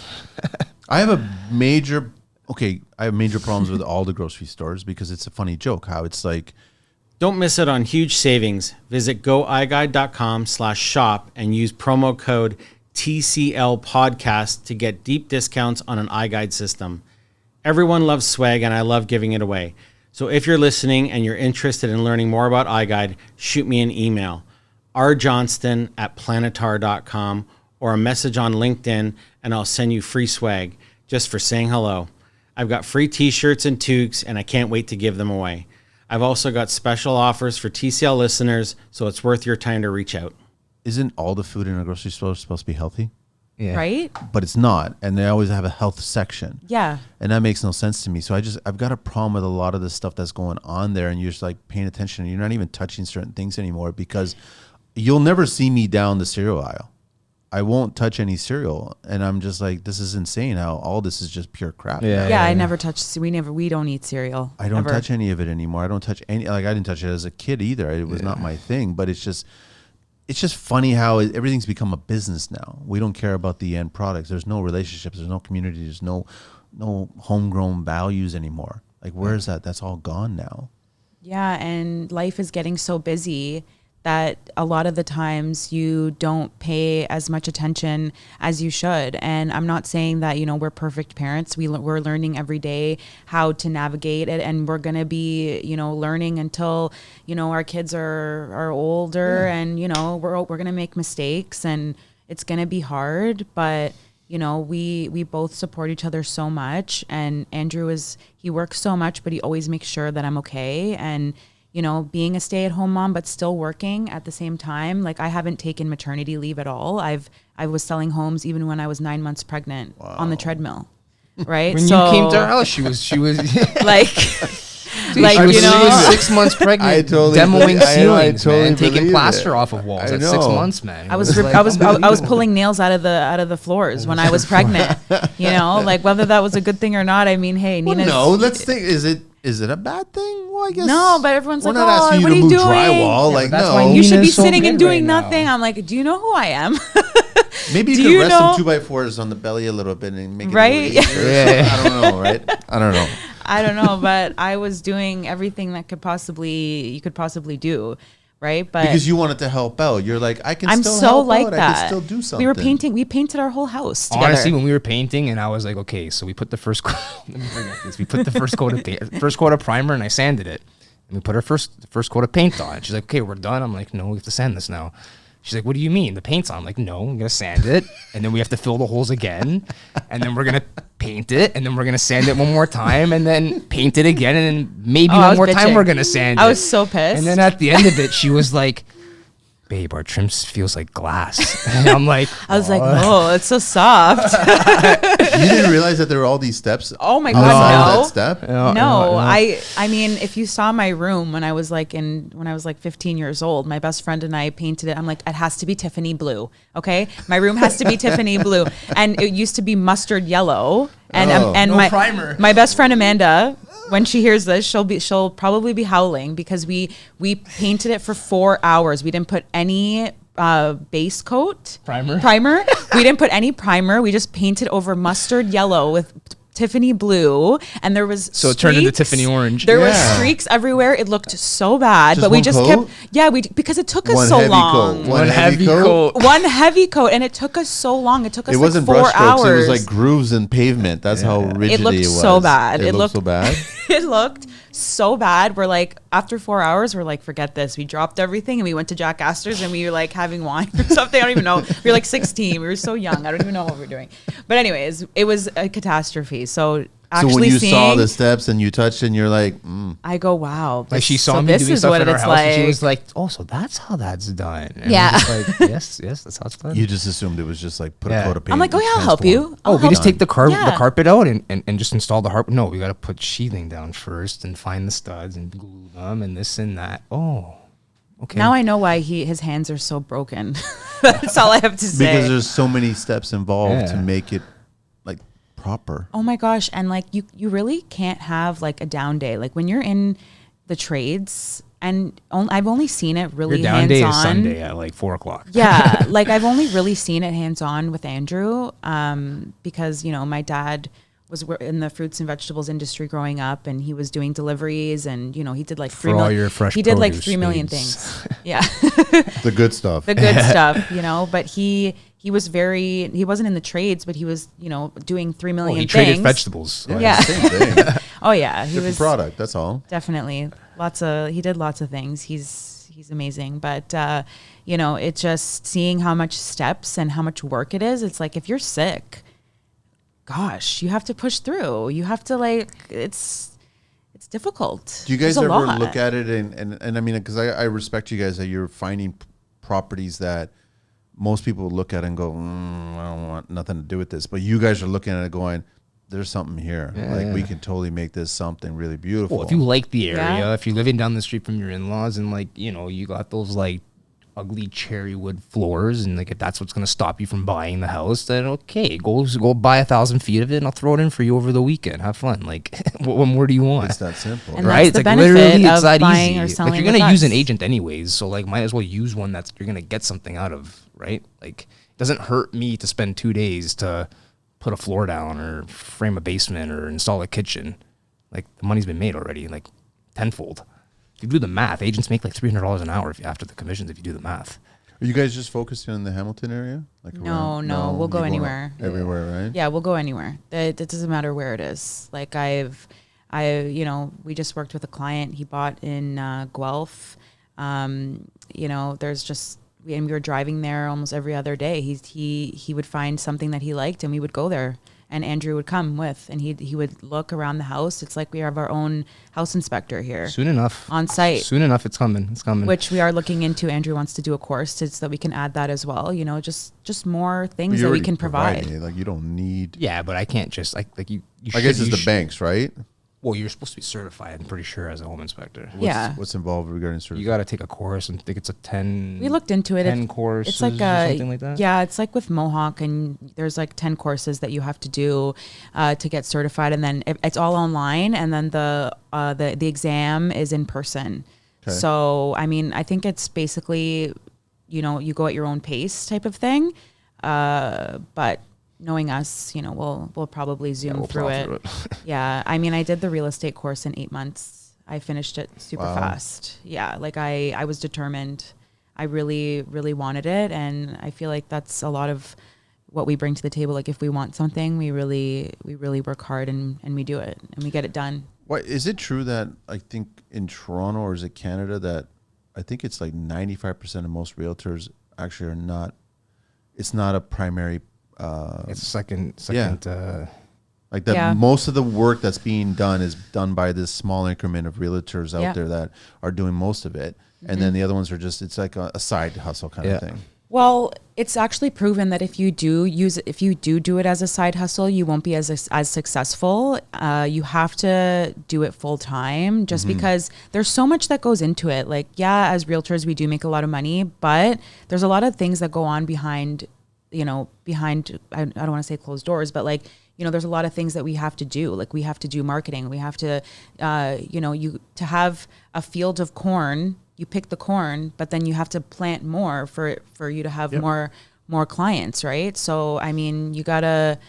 I have major problems with all the grocery stores because it's a funny joke how it's like, don't miss out on huge savings. Visit goiguide.com/shop and use promo code TCL podcast to get deep discounts on an iGuide system. Everyone loves swag and I love giving it away. So if you're listening and you're interested in learning more about iGuide, shoot me an email, rjohnston@planetar.com, or a message on LinkedIn, and I'll send you free swag just for saying hello. I've got free t-shirts and toques and I can't wait to give them away. I've also got special offers for TCL listeners, so it's worth your time to reach out. Isn't all the food in a grocery store supposed to be healthy? Yeah. Right? But it's not, and they always have a health section. Yeah. And that makes no sense to me. So I've got a problem with a lot of the stuff that's going on there, and you're just like paying attention, and you're not even touching certain things anymore because you'll never see me down the cereal aisle. I won't touch any cereal, and I'm just like, this is insane how all this is just pure crap. Yeah, I never touch. We don't eat cereal. I don't touch any of it anymore. I don't touch any. Like I didn't touch it as a kid either. It was not my thing. But it's just funny how everything's become a business now. We don't care about the end products. There's no relationships. There's no community. There's no homegrown values anymore. Like where is that? That's all gone now. Yeah, and life is getting so busy that a lot of the times you don't pay as much attention as you should. And I'm not saying that, you know, we're perfect parents. We're learning every day how to navigate it. And we're going to be, you know, learning until, you know, our kids are older and, you know, we're going to make mistakes and it's going to be hard. But, you know, we both support each other so much. And Andrew he works so much, but he always makes sure that I'm okay. And, you know, being a stay-at-home mom but still working at the same time. Like I haven't taken maternity leave at all. I was selling homes even when I was 9 months pregnant on the treadmill. Right? When you came to her house, she was like Dude, like, she was, you know, she was 6 months pregnant, I totally demoing ceilings, totally man, taking believe plaster it. off of walls I at know. 6 months, man. I was It like I was unbelievable. pulling nails out of the floors when I was pregnant. You know, like whether that was a good thing or not. I mean, hey, Well, Nina's no, let's think. Is it a bad thing? Well, I guess no, but everyone's we're like, not asking oh, you what to are you move doing? drywall. Yeah, Like, that's no, why You should be Nina's so sitting and good doing right nothing. now. I'm like, do you know who I am? maybe you Do could you rest know- some 2x4s on the belly a little bit and make it Right? a little easier. Yeah. I don't know, right? I don't know. I don't know, but I was doing everything that you could possibly do, right? But Because you wanted to help out. You're like, I can I'm still so help like out. that. I can still do something. We painted our whole house together. Honestly, when we were painting, and I was like, okay, so we put the first let me forget this. We put the first coat of primer, and I sanded it, and we put our first coat of paint on. She's like, okay, we're done. I'm like, no, we have to sand this now. She's like, what do you mean? The paint's on. I'm like, no, I'm gonna sand it, and then we have to fill the holes again, and then we're gonna paint it, and then we're gonna sand it one more time, and then paint it again, and then maybe Oh, I one was more time bitching. we're gonna sand it. I was so pissed. And then at the end of it, she was like, babe, our trim feels like glass. And I'm like, I was like, oh, it's so soft. You didn't realize that there were all these steps. Oh my outside God, of no. that step. No, I mean, if you saw my room when I was like 15 years old, my best friend and I painted it. I'm like, it has to be Tiffany blue. Okay. My room has to be Tiffany blue. And it used to be mustard yellow. And, Oh. and No my primer. my best friend, Amanda, when she hears this, she'll probably be howling because we painted it for 4 hours. We didn't put any base coat Primer? We didn't put any primer. We just painted over mustard yellow with Tiffany blue, and there was So it turned into streaks. Tiffany orange. There were Yeah. streaks everywhere. It looked so bad, Just but we one just coat? kept because it took us One so heavy long. coat. One heavy coat. One heavy coat, and it took us so long. It took us It wasn't like 4 brush hours. strokes. It was like grooves and pavement. That's how rigid It looked was. so bad. It looked so looked bad. It looked so bad. We're like, after 4 hours, we're like, forget this. We dropped everything and we went to Jack Astor's and we were like having wine or something. I don't even know. We were like 16. We were so young. I don't even know what we were doing. But anyways, it was a catastrophe. So actually So when you seeing, saw the steps and you touched it, and you're like, I go, wow. Like she saw so me this doing is stuff what in our it's house, and she like. was like, "Oh, so that's how that's done." And Yeah. I'm just like, yes, that's how it's done. you just assumed it was just like put Yeah. a coat of paint. I'm like, oh and yeah, I'll help transform. you. Oh, I'll we help just take the Yeah. carpet out and just install the harp. No, we got to put sheathing down first and find the studs and glue them and this and that. Oh, okay. Now I know why his hands are so broken. That's all I have to say. Because there's so many steps involved to Yeah. make it like proper. Oh my gosh. And like you really can't have like a down day. Like when you're in the trades and I've only seen it really Your down day is hands-on. Sunday at like 4:00. Yeah. Like I've only really seen it hands-on with Andrew because, you know, my dad was in the fruits and vegetables industry growing up and he was doing deliveries and, you know, he did like For all your fresh he did like produce 3 million needs. things. Yeah. The good stuff. The good stuff, you know, but he wasn't in the trades, but he was, you know, doing 3 million He things. traded vegetables. Like, Yeah. Same thing. Oh yeah. He Different was product. That's all. definitely he did lots of things. He's amazing. But, you know, it just seeing how much steps and how much work it is. It's like, if you're sick, gosh, you have to push through. You have to like, it's difficult. Do you guys There's a ever lot. look at it and I mean, because I respect you guys that you're finding properties that most people look at and go, I don't want nothing to do with this. But you guys are looking at it going, there's something here. Yeah. We can totally make this something really beautiful. Well, if you like the area, Yeah. if you're living down the street from your in-laws and like, you know, you got those like ugly cherry wood floors and like if that's what's going to stop you from buying the house, then okay, go buy 1,000 feet of it and I'll throw it in for you over the weekend. Have fun. Like what more do you want? it's that simple. And Right? that's It's the like benefit literally of it's that buying easy. or selling Like you're with gonna use us. an agent anyways, so like might as well use one that you're gonna get something out of, right? Like it doesn't hurt me to spend 2 days to put a floor down or frame a basement or install a kitchen. Like the money's been made already, like tenfold. If you do the math, agents make like $300 an hour after the commissions if you do the math. Are you guys just focusing on the Hamilton area? Like No, we'll go you anywhere. Everywhere, right? Yeah, we'll go anywhere. It doesn't matter where it is. Like you know, we just worked with a client. He bought in Guelph. You know, there's just, and we were driving there almost every other day. He would find something that he liked and we would go there and Andrew would come with, and he would look around the house. It's like we have our own house inspector here. Soon enough. On site. Soon enough, it's coming. It's coming. Which we are looking into. Andrew wants to do a course so that we can add that as well. You know, just more things But that you're we already can provide. providing it. Like you don't need. Yeah, but I can't just like you. I guess it's the banks, right? Well, you're supposed to be certified, I'm pretty sure, as a home inspector. Yeah. What's involved regarding You certification? got to take a course, and I think it's a 10. We looked into it. 10 courses It's like or something like that. Yeah, it's like with Mohawk, and there's like 10 courses that you have to do to get certified, and then it's all online, and then the exam is in person. Okay. So I mean, I think it's basically, you know, you go at your own pace type of thing, but knowing us, you know, we'll probably zoom we'll through plow it. through it. Yeah, I mean, I did the real estate course in 8 months. I finished it super Wow. fast. Yeah, like I was determined. I really, really wanted it, and I feel like that's a lot of what we bring to the table. Like if we want something, we really work hard and we do it and we get it done. What is it true that I think in Toronto, or is it Canada, that I think it's like 95% of most realtors actually are not. It's not a primary. It's second. Like that, Yeah. most of the work that's being done is done by this small increment of realtors out Yeah. there that are doing most of it, and then the other ones are just, it's like a side hustle kind of Yeah. thing. Well, it's actually proven that if you do do it as a side hustle, you won't be as successful. You have to do it full time, just because there's so much that goes into it. Like, yeah, as realtors, we do make a lot of money, but there's a lot of things that go on behind. I don't want to say closed doors, but like, you know, there's a lot of things that we have to do. Like we have to do marketing. We have to, to have a field of corn. You pick the corn, but then you have to plant more for you to have more clients, right? So I mean, you gotta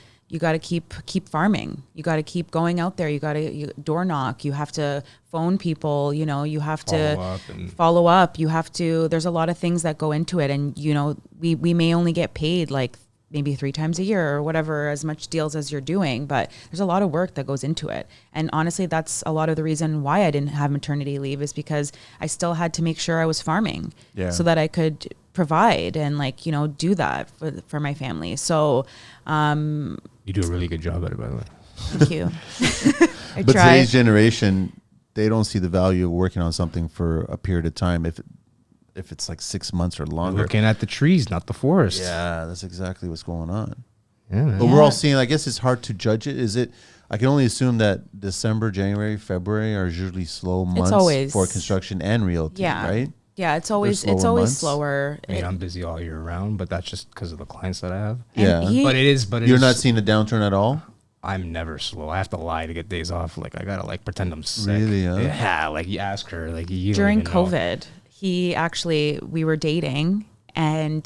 keep farming. You gotta keep going out there. You door knock. You have to phone people. You know, you have to follow up. You have to. There's a lot of things that go into it, and you know, we may only get paid like maybe 3 times a year or whatever, as much deals as you're doing, but there's a lot of work that goes into it. And honestly, that's a lot of the reason why I didn't have maternity leave, is because I still had to make sure I was farming so that I could provide and like, you know, do that for my family. So, You do a really good job at it, by the way. thank you. I But try. today's generation, they don't see the value of working on something for a period of time if it's like 6 months or longer. Looking at the trees, not the forest. Yeah, that's exactly what's going on. Yeah, man. But we're all seeing, I guess it's hard to judge it. Is it, I can only assume that December, January, February are usually slow months always- for construction and realty, Yeah. right? Yeah, it's always slower months. slower. I mean, I'm busy all year round, but that's just because of the clients that I have. Yeah. But it is. You're not seeing a downturn at all? I'm never slow. I have to lie to get days off. Like I gotta like pretend I'm sick. Really, huh? Yeah. Like you ask her. Like you don't During even know. COVID, we were dating, and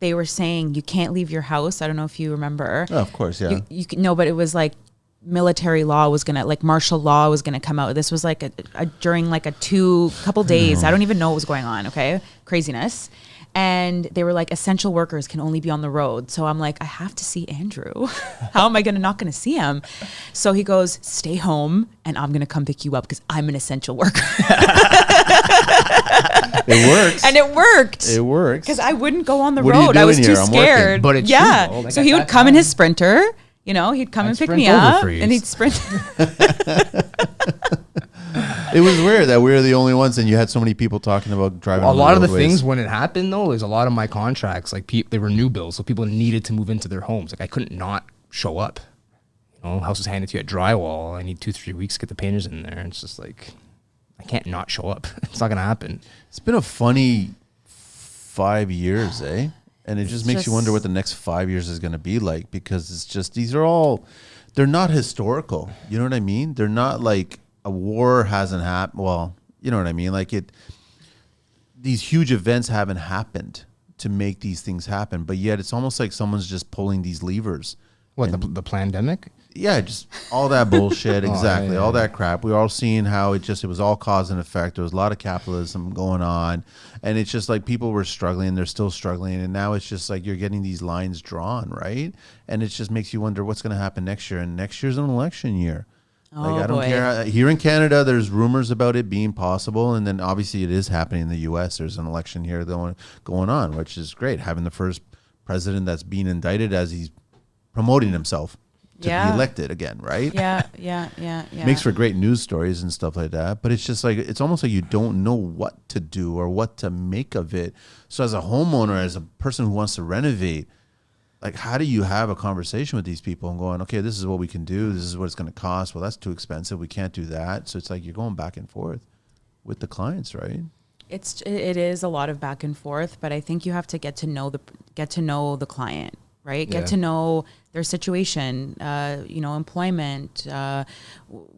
they were saying you can't leave your house. I don't know if you remember. Oh, of course, yeah. No, but it was like military law was gonna, like martial law was gonna come out. This was like during like a couple days. I don't even know what was going on. Okay, craziness. And they were like, essential workers can only be on the road. So I'm like, I have to see Andrew. How am I not going to see him? So he goes, stay home and I'm going to come pick you up because I'm an essential worker. It works. And it worked. It works. Because I wouldn't go on the What are you road. I was doing too here? I'm scared. working. But it's yeah. true, though. Like So at he would that come in time- his Sprinter. You know, he'd come I'd and pick sprint me over up for you. and he'd sprint. It was weird that we were the only ones, and you had so many people talking about driving. A on lot of the roadways. things when it happened though is a lot of my contracts like they were new builds, so people needed to move into their homes. Like I couldn't not show up. You know, house is handed to you at drywall. I need 2-3 weeks to get the painters in there. It's just like I can't not show up. It's not gonna happen. It's been a funny 5 years, eh? And it just makes you wonder what the next 5 years is going to be like, because it's just, they're not historical. You know what I mean? They're not like a war hasn't happened. Well, you know what I mean? Like these huge events haven't happened to make these things happen, but yet it's almost like someone's just pulling these levers. What, the pandemic? Yeah, just all that bullshit. Exactly. yeah. All that crap. We were all seeing how it was all cause and effect. There was a lot of capitalism going on. And it's just like people were struggling. They're still struggling. And now it's just like you're getting these lines drawn, right? And it just makes you wonder what's going to happen next year. And next year's an election year. Like, I don't care. Here in Canada, there's rumors about it being possible. And then obviously it is happening in the U.S. There's an election here going on, which is great. Having the first president that's being indicted as he's promoting himself to Yeah. be elected again, right? Yeah. Makes for great news stories and stuff like that. But it's just like, it's almost like you don't know what to do or what to make of it. So as a homeowner, as a person who wants to renovate, like, how do you have a conversation with these people and going, okay, this is what we can do. This is what it's going to cost. Well, that's too expensive. We can't do that. So it's like you're going back and forth with the clients, right? It is a lot of back and forth, but I think you have to get to know the client, right? Yeah. Get to know their situation, employment,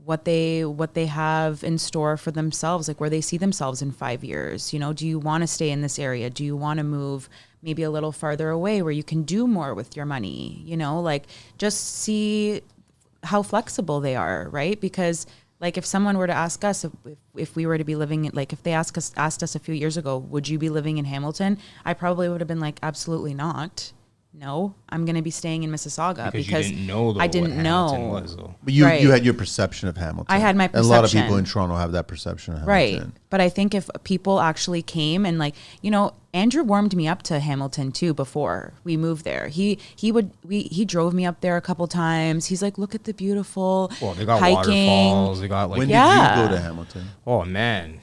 what they have in store for themselves, like where they see themselves in 5 years. Do you want to stay in this area? Do you want to move maybe a little farther away where you can do more with your money? Like just see how flexible they are, right? Because like if someone were to ask us if we were to be living, like if they asked us a few years ago, would you be living in Hamilton? I probably would have been like, absolutely not. No, I'm going to be staying in Mississauga because you didn't know I didn't what Hamilton know. was, though. But you Right. had your perception of Hamilton. I had my And a lot of perception. people in Toronto have that perception of Hamilton. Right. But I think if people actually came and like, Andrew warmed me up to Hamilton too before we moved there. He drove me up there a couple times. He's like, look at the beautiful Well, they got hiking. waterfalls. They got like. When Yeah. did you go to Hamilton? Oh man,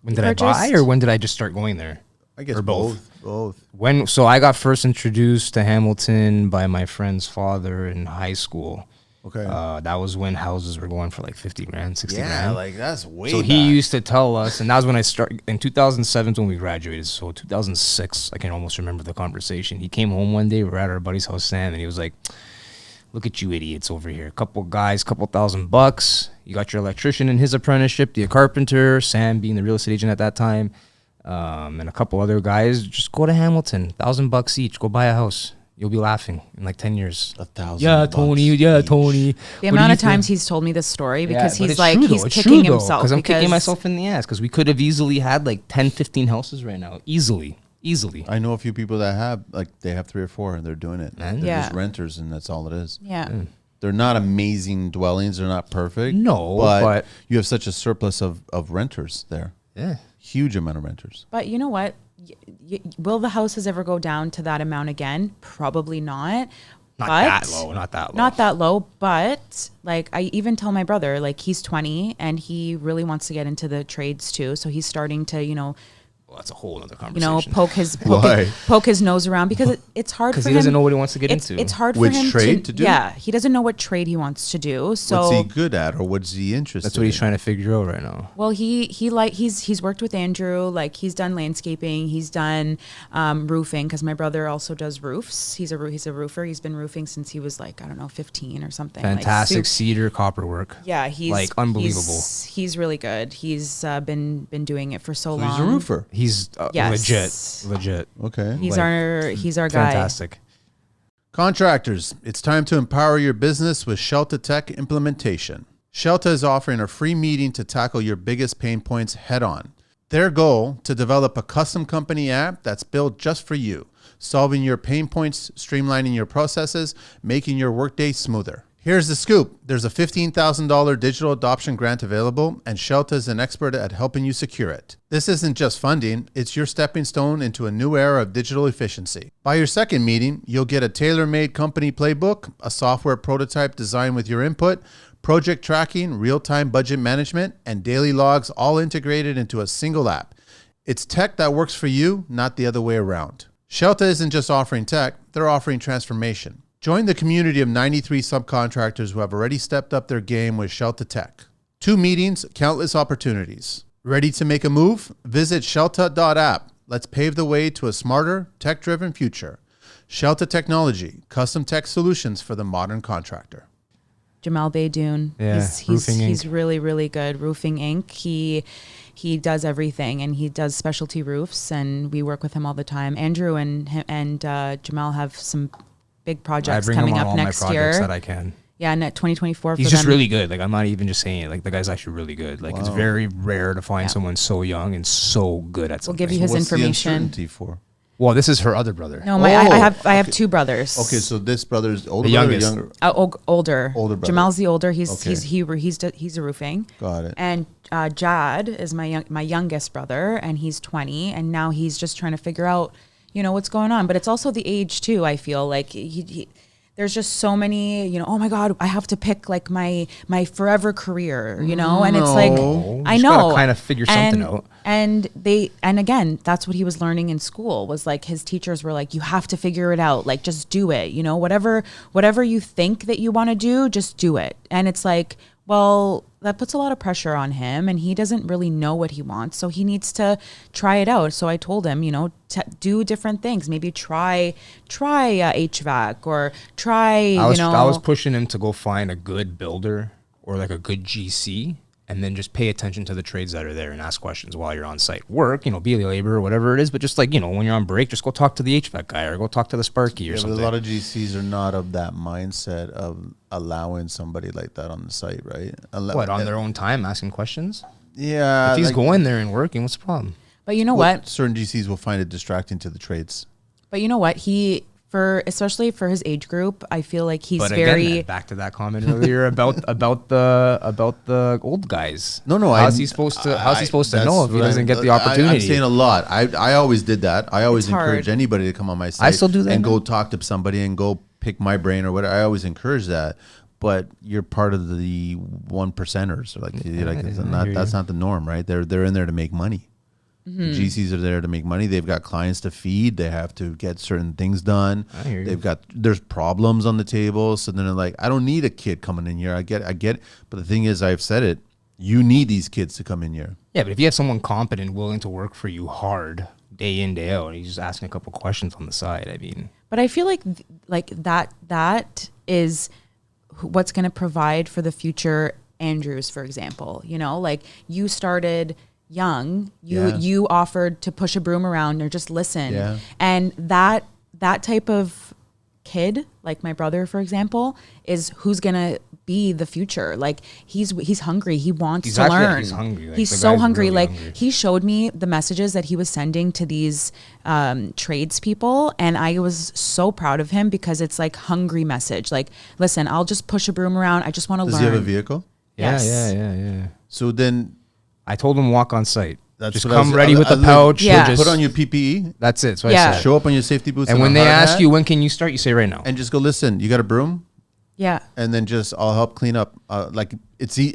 when We did I buy purchased- or when did I just start going there? I guess Or both. Both. So I got first introduced to Hamilton by my friend's father in high school. Okay. That was when houses were going for like 50 grand, 60 Yeah, grand. like that's way So back. he used to tell us, and that was when I started in 2007 when we graduated. So 2006, I can almost remember the conversation. He came home one day, we were at our buddy's house, Sam, and he was like, "Look at you idiots over here. Couple guys, couple $1,000. You got your electrician in his apprenticeship, the carpenter, Sam being the real estate agent at that time, and a couple other guys. Just go to Hamilton, $1,000 each. Go buy a house. You'll be laughing in like 10 years." $1,000. Yeah, Tony. Yeah, each. Tony. The amount of times he's told me this story because he's like, he's kicking himself. Because I'm kicking myself in the ass because we could have easily had like 10, 15 houses right now. Easily. I know a few people that have, like, they have 3 or 4 and they're doing it. Man. They're Yeah. just renters and that's all it is. Yeah. They're not amazing dwellings. They're not perfect. No, but but- you have such a surplus of renters there. Yeah. Huge amount of renters. But you know what? Will the houses ever go down to that amount again? Probably not. Not But- that low. Not that low. Not that low, but like I even tell my brother, like he's 20 and he really wants to get into the trades too. So he's starting to, Well, that's a whole other conversation. Why? poke his nose around because it's hard for Because him. he doesn't know what he wants to get it's, into. It's hard Which for him trade to do? Yeah, he doesn't know what trade he wants to do. So What's he good at, or what's he interested That's what he's in? trying to figure out right now. well, he's worked with Andrew. Like he's done landscaping, he's done roofing because my brother also does roofs. He's a roofer. He's been roofing since he was like 15 or something. Fantastic Like, cedar copper work. yeah, he's like unbelievable. He's really good. He's been doing it for so long. He's a roofer. He's Yes. legit. Okay. He's like, our guy. Fantastic. Contractors, it's time to empower your business with Shelta Tech implementation. Shelta is offering a free meeting to tackle your biggest pain points head on. Their goal, to develop a custom company app that's built just for you, solving your pain points, streamlining your processes, making your workday smoother. Here's the scoop. There's a $15,000 digital adoption grant available, and Shelta is an expert at helping you secure it. This isn't just funding, it's your stepping stone into a new era of digital efficiency. By your second meeting, you'll get a tailor-made company playbook, a software prototype designed with your input, project tracking, real-time budget management, and daily logs all integrated into a single app. It's tech that works for you, not the other way around. Shelta isn't just offering tech, they're offering transformation. Join the community of 93 subcontractors who have already stepped up their game with Shelta Tech. 2 meetings, countless opportunities. Ready to make a move? Visit shelta.app. Let's pave the way to a smarter, tech-driven future. Shelta Technology, custom tech solutions for the modern contractor. Jamal Baydoun. Yeah, Roofing Inc. He's really, really good. Roofing Inc. He does everything and he does specialty roofs and we work with him all the time. Andrew and Jamal have some big I projects bring him coming on up all my next projects year. that I can. Yeah, and at 2024 He's for just them. really good. Like, I'm not even just saying it. Like, the guy's actually really good. Like, it's very rare to find someone so young and so good at something. give you his What's the information. uncertainty for? Well, this is her other brother. No, Oh, I have 2 brothers. Okay, so this brother's older The brother or youngest. younger? Older. Older brother. Jamal's the older. He's Okay. he's a roofing. Got it. And Jad is my youngest brother, and he's 20, and now he's just trying to figure out, what's going on. But it's also the age too. I feel like there's just so many, you know, oh my God, I have to pick like my forever career, you know? And it's like, I just know. gotta kind of figure something out. And again, that's what he was learning in school was like his teachers were like, you have to figure it out. Like, just do it, you know, whatever you think that you want to do, just do it. And it's like, well, that puts a lot of pressure on him and he doesn't really know what he wants. So he needs to try it out. So I told him, you know, do different things. Maybe try HVAC or try, I was pushing him to go find a good builder or like a good GC and then just pay attention to the trades that are there and ask questions while you're on site. Work, you know, be a labor or whatever it is, but just like, you know, when you're on break, just go talk to the HVAC guy or go talk to the Sparky or something. But a lot of GCs are not of that mindset of allowing somebody like that on the site, right? What, on their own time asking questions? Yeah. If he's going there and working, what's the problem? But you know what? Certain GCs will find it distracting to the trades. But you know what? Especially for his age group, I feel like he's Again, back to that comment earlier about the old guys. No, how's he supposed to know if he doesn't get the opportunity? I'm saying a lot. I always did that. I always encourage anybody to come on my site. I still do that and now. go talk to somebody and go pick my brain or whatever. I always encourage that. But you're part of the 1%ers. That's not the norm, right? They're in there to make money. Mm-hmm. The GCs are there to make money. They've got clients to feed. They have to get certain things done. I hear you. There's problems on the table. So then they're like, I don't need a kid coming in here. I get it. But the thing is, I've said it. You need these kids to come in here. Yeah, but if you have someone competent, willing to work for you hard, day in, day out, and he's just asking a couple questions on the side, I mean. But I feel like that is what's going to provide for the future Andrews, for example. You know, like you started young, you offered to push a broom around or just listen, and that type of kid, like my brother, for example, is who's gonna be the future. Like he's hungry, he wants to learn. He's hungry. Like, he's so hungry. Really like hungry. He showed me the messages that he was sending to these tradespeople, and I was so proud of him because it's like hungry message. Like, listen, I'll just push a broom around. I just want to learn. Does he have a vehicle? Yes. Yeah. So then I told him walk on site. That's just what I come was- ready with the I- pouch. Yeah. Just put on your PPE. That's it. So Yeah. I said. Show up on your safety boots. And a when they hard ask hat, you when can you start, you say right now. and just go, listen, you got a broom? Yeah. And then just I'll help clean up.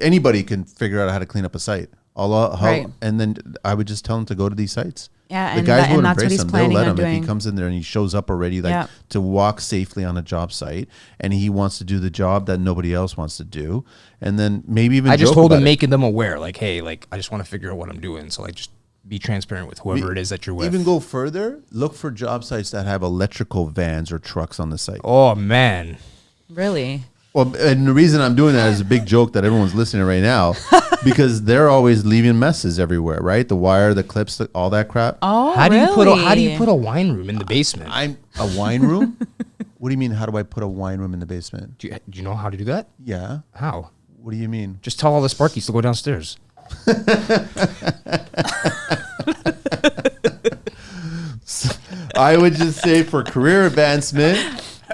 Anybody can figure out how to clean up a site. I'll help, Right. and then I would just tell them to go to these sites. Yeah, The and guys that- will and that's what embrace he's them. They'll planning let on him if doing. he comes in there and he shows up already, like Yeah. to walk safely on a job site, and he wants to do the job that nobody else wants to do, and then maybe even I just joke told about him it. making them aware, like, hey, like I just want to figure out what I'm doing. So like just be transparent with whoever it is that you're with. Even go further. Look for job sites that have electrical vans or trucks on the site. Oh man. Really? Well, and the reason I'm doing that is a big joke that everyone's listening right now, because they're always leaving messes everywhere, right? The wire, the clips, all that crap. Oh, How do you really? put a wine room in the basement? I'm a wine room. What do you mean? How do I put a wine room in the basement? Do you know how to do that? Yeah. How? What do you mean? Just tell all the Sparkies to go downstairs. I would just say for career advancement.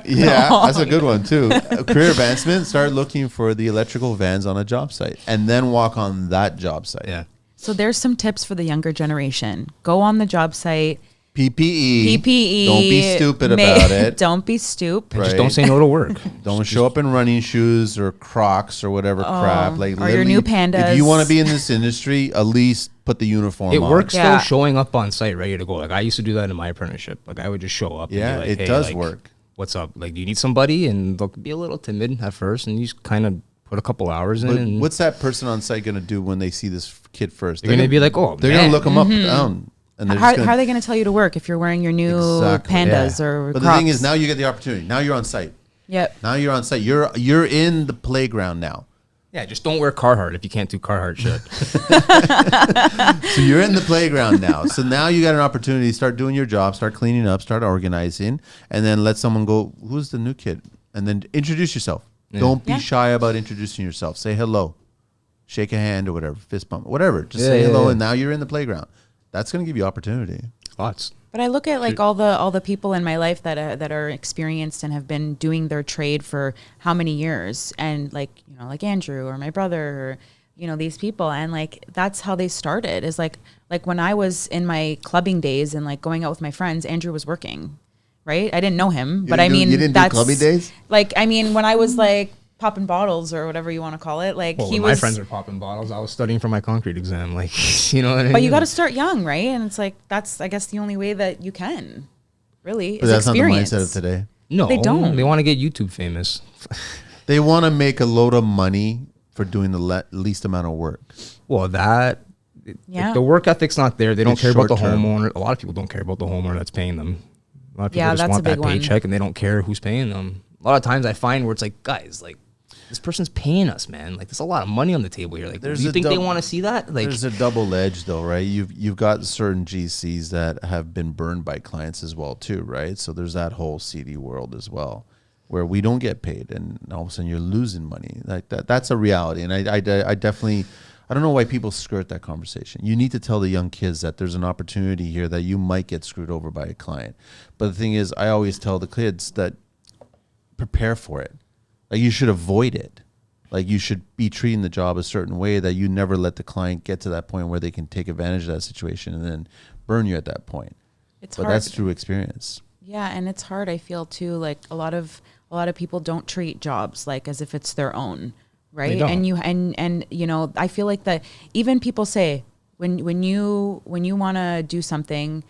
Yeah, that's a good one too. Career advancement, start looking for the electrical vans on a job site and then walk on that job site. Yeah. So there's some tips for the younger generation. Go on the job site. PPE. PPE. Don't be stupid about it. Don't be stupid. Right. Just don't say no to work. Don't show up in running shoes or Crocs or whatever crap. Like or your new Pandas. If you want to be in this industry, at least put the uniform It on. works Yeah. though, showing up on site ready to go. Like I used to do that in my apprenticeship. Like I would just show up. Yeah, and be like, it hey, does like, work. What's up? Like, do you need somebody? And they'll be a little timid at first, and you just kind of put a couple hours in. But And what's that person on site going to do when they see this kid first? They're gonna be like, oh, they're man. going to look him up and down. And they're How, just gonna, how are they going to tell you to work if you're wearing your new Exactly, Pandas yeah. or But Crocs? the thing is, now you get the opportunity. Now you're on site. Yep. Now you're on site. You're in the playground now. Yeah, just don't wear Carhartt if you can't do Carhartt shit. So you're in the playground now. So now you got an opportunity to start doing your job, start cleaning up, start organizing, and then let someone go, who's the new kid? And then introduce yourself. Don't be Yeah. shy about introducing yourself. Say hello. Shake a hand or whatever, fist bump, whatever. Just Yeah, say yeah, hello, yeah. and now you're in the playground. That's going to give you opportunity. Lots. But I look at like all the people in my life that are experienced and have been doing their trade for how many years, and like like Andrew or my brother or these people, and like that's how they started. Is like when I was in my clubbing days and like going out with my friends, Andrew was working, right? I didn't know him, but didn't I mean, you didn't do clubbing days? Like, I mean, when I was like popping bottles or whatever you want to call it, like Well, he when was. my friends are popping bottles, I was studying for my concrete exam. Like, you know what I mean? But you got to start young, right? And it's like that's, I guess, the only way that you can, really. But is that's experience. not the mindset of today. No, They don't. They want to get YouTube famous. They want to make a load of money for doing the least amount of work. Well, that Yeah. the work ethic's not there. They don't It's care about the short-term. homeowner. A lot of people don't care about the homeowner that's paying them. A lot of people Yeah, just that's want a big that one. paycheck and they don't care who's paying them. A lot of times I find where it's like, guys, like this person's paying us, man. Like there's a lot of money on the table here. Like, do you think they want to see that? Like, there's a double edge though, right? You've got certain GCs that have been burned by clients as well too, right? So there's that whole CD world as well, where we don't get paid, and all of a sudden you're losing money like that. That's a reality, and I definitely. I don't know why people skirt that conversation. You need to tell the young kids that there's an opportunity here that you might get screwed over by a client. But the thing is, I always tell the kids that prepare for it. Like you should avoid it. Like you should be treating the job a certain way that you never let the client get to that point where they can take advantage of that situation and then burn you at that point. It's But hard. that's through experience. Yeah, and it's hard. I feel too, like a lot of people don't treat jobs like as if it's their own, right? don't. And you know, I feel like that even people say when you want to do something,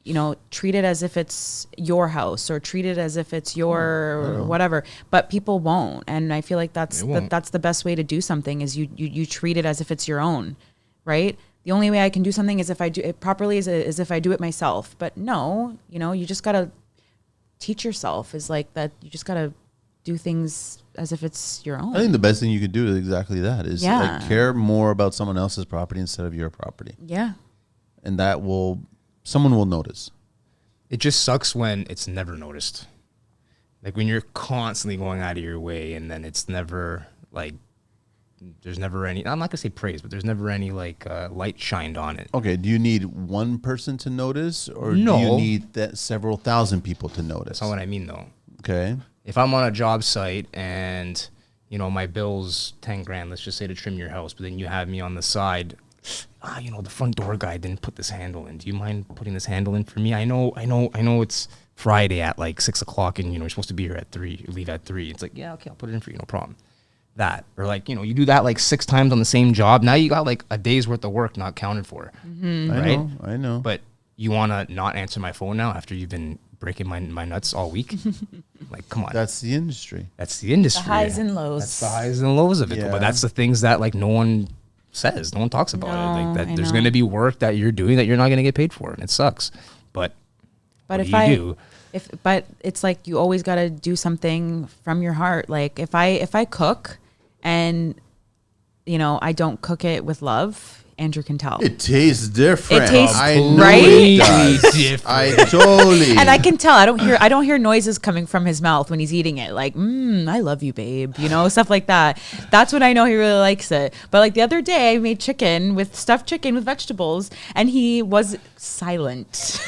you know, treat it as if it's your house or treat it as if it's your whatever. But people won't, and I feel like that's the best way to do something is you treat it as if it's your own, right? The only way I can do something is if I do it properly is if I do it myself. But no, you know, you just gotta teach yourself is like that. You just gotta do things as if it's your own. I think the best thing you can do is exactly that is Yeah. like care more about someone else's property instead of your property. Yeah. And someone will notice. it just sucks when it's never noticed. Like when you're constantly going out of your way and then it's never like, there's never any, I'm not gonna say praise, but there's never any like light shined on it. Okay, do you need one person to notice or No. do you need that several thousand people to notice? That's not what I mean though. Okay. If I'm on a job site and, you know, my bill's 10 grand, let's just say to trim your house, but then you have me on the side, you know, the front door guy didn't put this handle in. Do you mind putting this handle in for me? I know it's Friday at like 6 o'clock and, you know, you're supposed to be here at 3, leave at 3. It's like, yeah, okay, I'll put it in for you, no problem. That, or like, you know, you do that like 6 times on the same job. Now you got like a day's worth of work not counted for, right? I know. But you want to not answer my phone now after you've been breaking my nuts all week? Like, come on. That's the industry. That's the industry. The highs and lows. That's the highs and lows of it. Yeah. But that's the things that like no one says. No one talks about it. Like No, that I there's know. going to be work that you're doing that you're not going to get paid for, and it sucks. But But what if do you do? but it's like you always got to do something from your heart. Like if I cook and, you know, I don't cook it with love, Andrew can tell. It tastes different. It tastes I know right? it does. Different. I totally. And I can tell. I don't hear noises coming from his mouth when he's eating it. Like, I love you, babe. You know, stuff like that. That's when I know he really likes it. But like the other day, I made stuffed chicken with vegetables, and he was silent.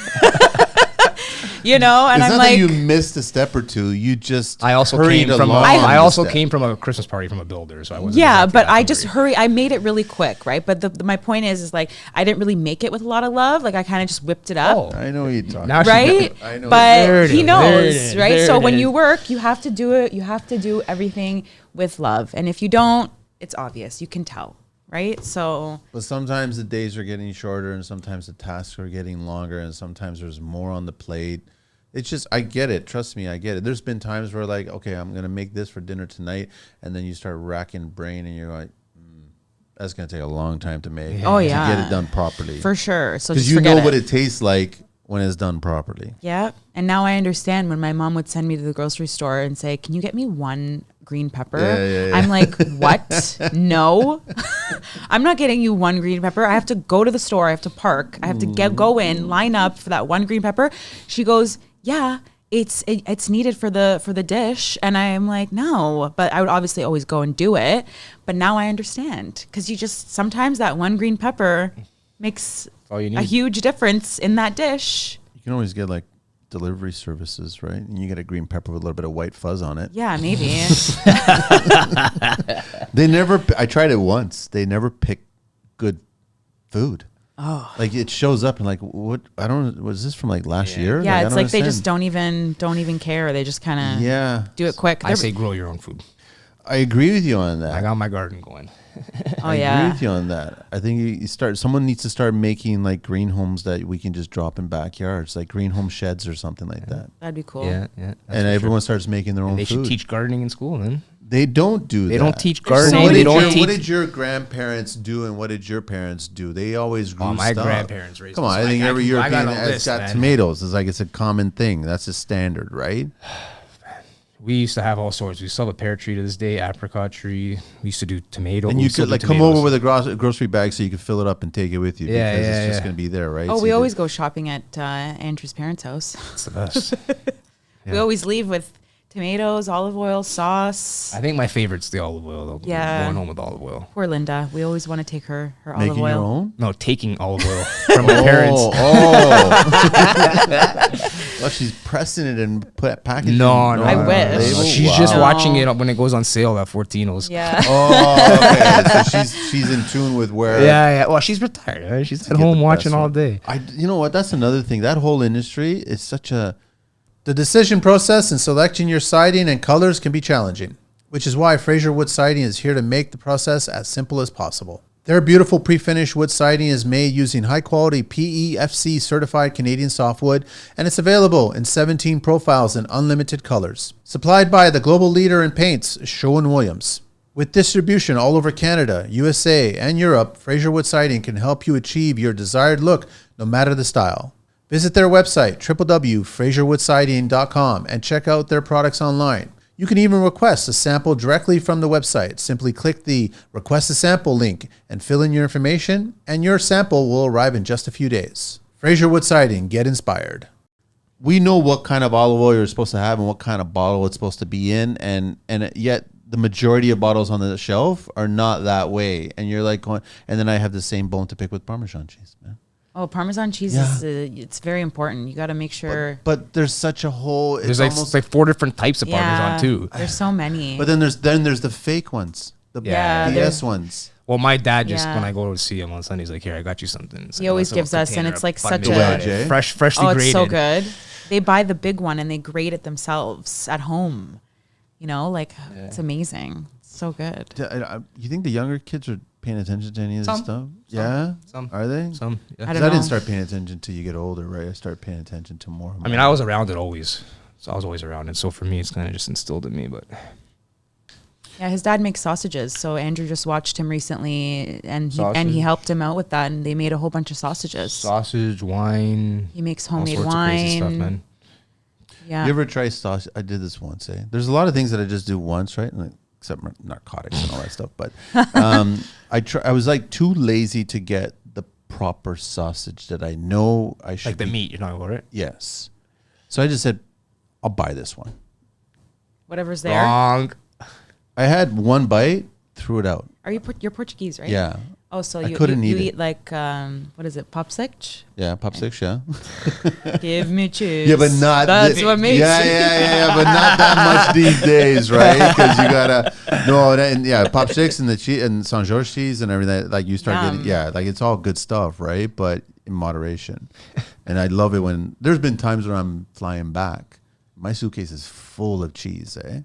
You know, and it's I'm not like, that you missed a step or two. You just I also hurried came from along I the also step. came from a Christmas party from a builder, so I wasn't. yeah, exactly but that I just hungry. I made it really quick, right? But my point is like I didn't really make it with a lot of love. Like I kind of just whipped it up. Oh. I know what you're talking Now about. she- Right, I know. but There it he is, there it knows, is, right? there So it when is. you work, you have to do it. You have to do everything with love, and if you don't, it's obvious. You can tell, right? So But sometimes the days are getting shorter and sometimes the tasks are getting longer and sometimes there's more on the plate. It's just, I get it. Trust me, I get it. There's been times where like, okay, I'm going to make this for dinner tonight. And then you start racking brain and you're like, that's going to take a long time to make. Oh, To yeah. get it done properly. for sure. So Because just you forget know what it. it tastes like when it's done properly. Yeah, and now I understand when my mom would send me to the grocery store and say, "Can you get me one green pepper?" Yeah. I'm like, "What? No, I'm not getting you one green pepper. I have to go to the store. I have to park. I have to go in, line up for that one green pepper." She goes, "Yeah, it's needed for the dish," and I'm like, "No," but I would obviously always go and do it. But now I understand because you just sometimes that one green pepper makes all you a need. huge difference in that dish. You can always get like delivery services, right? And you get a green pepper with a little bit of white fuzz on it. Yeah, maybe. They never, I tried it once. They never pick good food. Oh. Like it shows up and like, what? I don't. Was this from like last year? Yeah, I it's don't like they just understand. don't even care. They just kind of Yeah. do it quick. I say grow your own food. I agree with you on that. I got my garden going. Oh I agree yeah. with you on that. I think you start. Someone needs to start making like green homes that we can just drop in backyards, like green home sheds or something like that. That'd be cool. Yeah. And everyone starts making their own They food. should teach gardening in school, then. They don't do that. They don't teach There's so gardening. many They don't teach. What did your grandparents do and what did your parents do? They always grew my stuff. grandparents raised Come on, us. I think I every got European a has list, got man. tomatoes. It's like it's a common thing. That's a standard, right? We used to have all sorts. We still have a pear tree to this day, apricot tree. We used to do tomato. And we you still could do like come tomatoes. over with a grocery bag so you could fill it up and take it with you Yeah, because yeah, it's just yeah. going to be there, right? Oh, So we you always could- go shopping at Andrew's parents' house. It's the best. We always leave with tomatoes, olive oil, sauce. I think my favorite's the olive oil, though. Yeah. Going home with olive oil. Poor Linda. We always want to take her olive making oil. your own. No, taking olive oil from my parents. Well, she's pressing it and packaging. No, no. I no, wish. no, no. Label? She's Wow. just No. watching it when it goes on sale at Fortino's. Yeah. Oh, okay. So she's in tune with where. Yeah. Well, she's retired. Right? She's at get home the watching best all one. day. You know what? That's another thing. That whole industry is such a. The decision process in selecting your siding and colors can be challenging, which is why Fraser Wood Siding is here to make the process as simple as possible. Their beautiful pre-finished wood siding is made using high-quality PEFC certified Canadian softwood, and it's available in 17 profiles in unlimited colors. Supplied by the global leader in paints, Sherwin-Williams. With distribution all over Canada, USA, and Europe, Fraser Wood Siding can help you achieve your desired look no matter the style. Visit their website, www.fraserwoodsiding.com, and check out their products online. You can even request a sample directly from the website. Simply click the Request a Sample link and fill in your information, and your sample will arrive in just a few days. Fraser Wood Siding, get inspired. We know what kind of olive oil you're supposed to have and what kind of bottle it's supposed to be in, and yet the majority of bottles on the shelf are not that way. And you're like going, and then I have the same bone to pick with Parmesan cheese, man. Oh, Parmesan cheese Yeah. is it's very important. You got to make sure. But there's such a whole. It's There's like, almost. like 4 different types of Parmesan, too. There's so many. But then there's the fake ones, the Yeah, BS ones. Well, my dad just, Yeah. when I go to see him on Sunday, he's like, here, I got you something. It's He like a always nice little gives us, and container it's like of such bun a- Wedge, eh? freshly oh, it's grated. so good. They buy the big one and they grate it themselves at home. You know, like it's amazing. It's so good. You think the younger kids are paying attention to any of this Some. stuff? Yeah, Some. are they? Some, yeah. I 'Cause don't I didn't know. start paying attention till you get older, right? I started paying attention to more. I mean, I was around it always. So I was always around it. So for me, it's kind of just instilled in me. But Yeah, his dad makes sausages. So Andrew just watched him recently, and he Sausage. helped him out with that, and they made a whole bunch of sausages. sausage, wine, He makes all homemade sorts of crazy stuff, wine. man. Yeah. You ever try sausage? I did this once. There's a lot of things that I just do once, right? Like, except narcotics and all that stuff. But I was like too lazy to get the proper sausage that I know I should. Like the meat, you're not about it. Yes. So I just said, I'll buy this one. Whatever's there. Wrong. I had one bite, threw it out. You're Portuguese, right? Yeah. Oh, so I you couldn't you eat it. eat like what is it, popsicle? Yeah, popsicles, yeah. Give me cheese. Yeah, but not. That's what makes. Yeah, but not that much these days, right? Because you gotta and yeah, popsicles and the cheese and Saint George cheese and everything. Like you start Yum. getting, like it's all good stuff, right? But in moderation. And I love it when there's been times where I'm flying back, my suitcase is full of cheese, eh?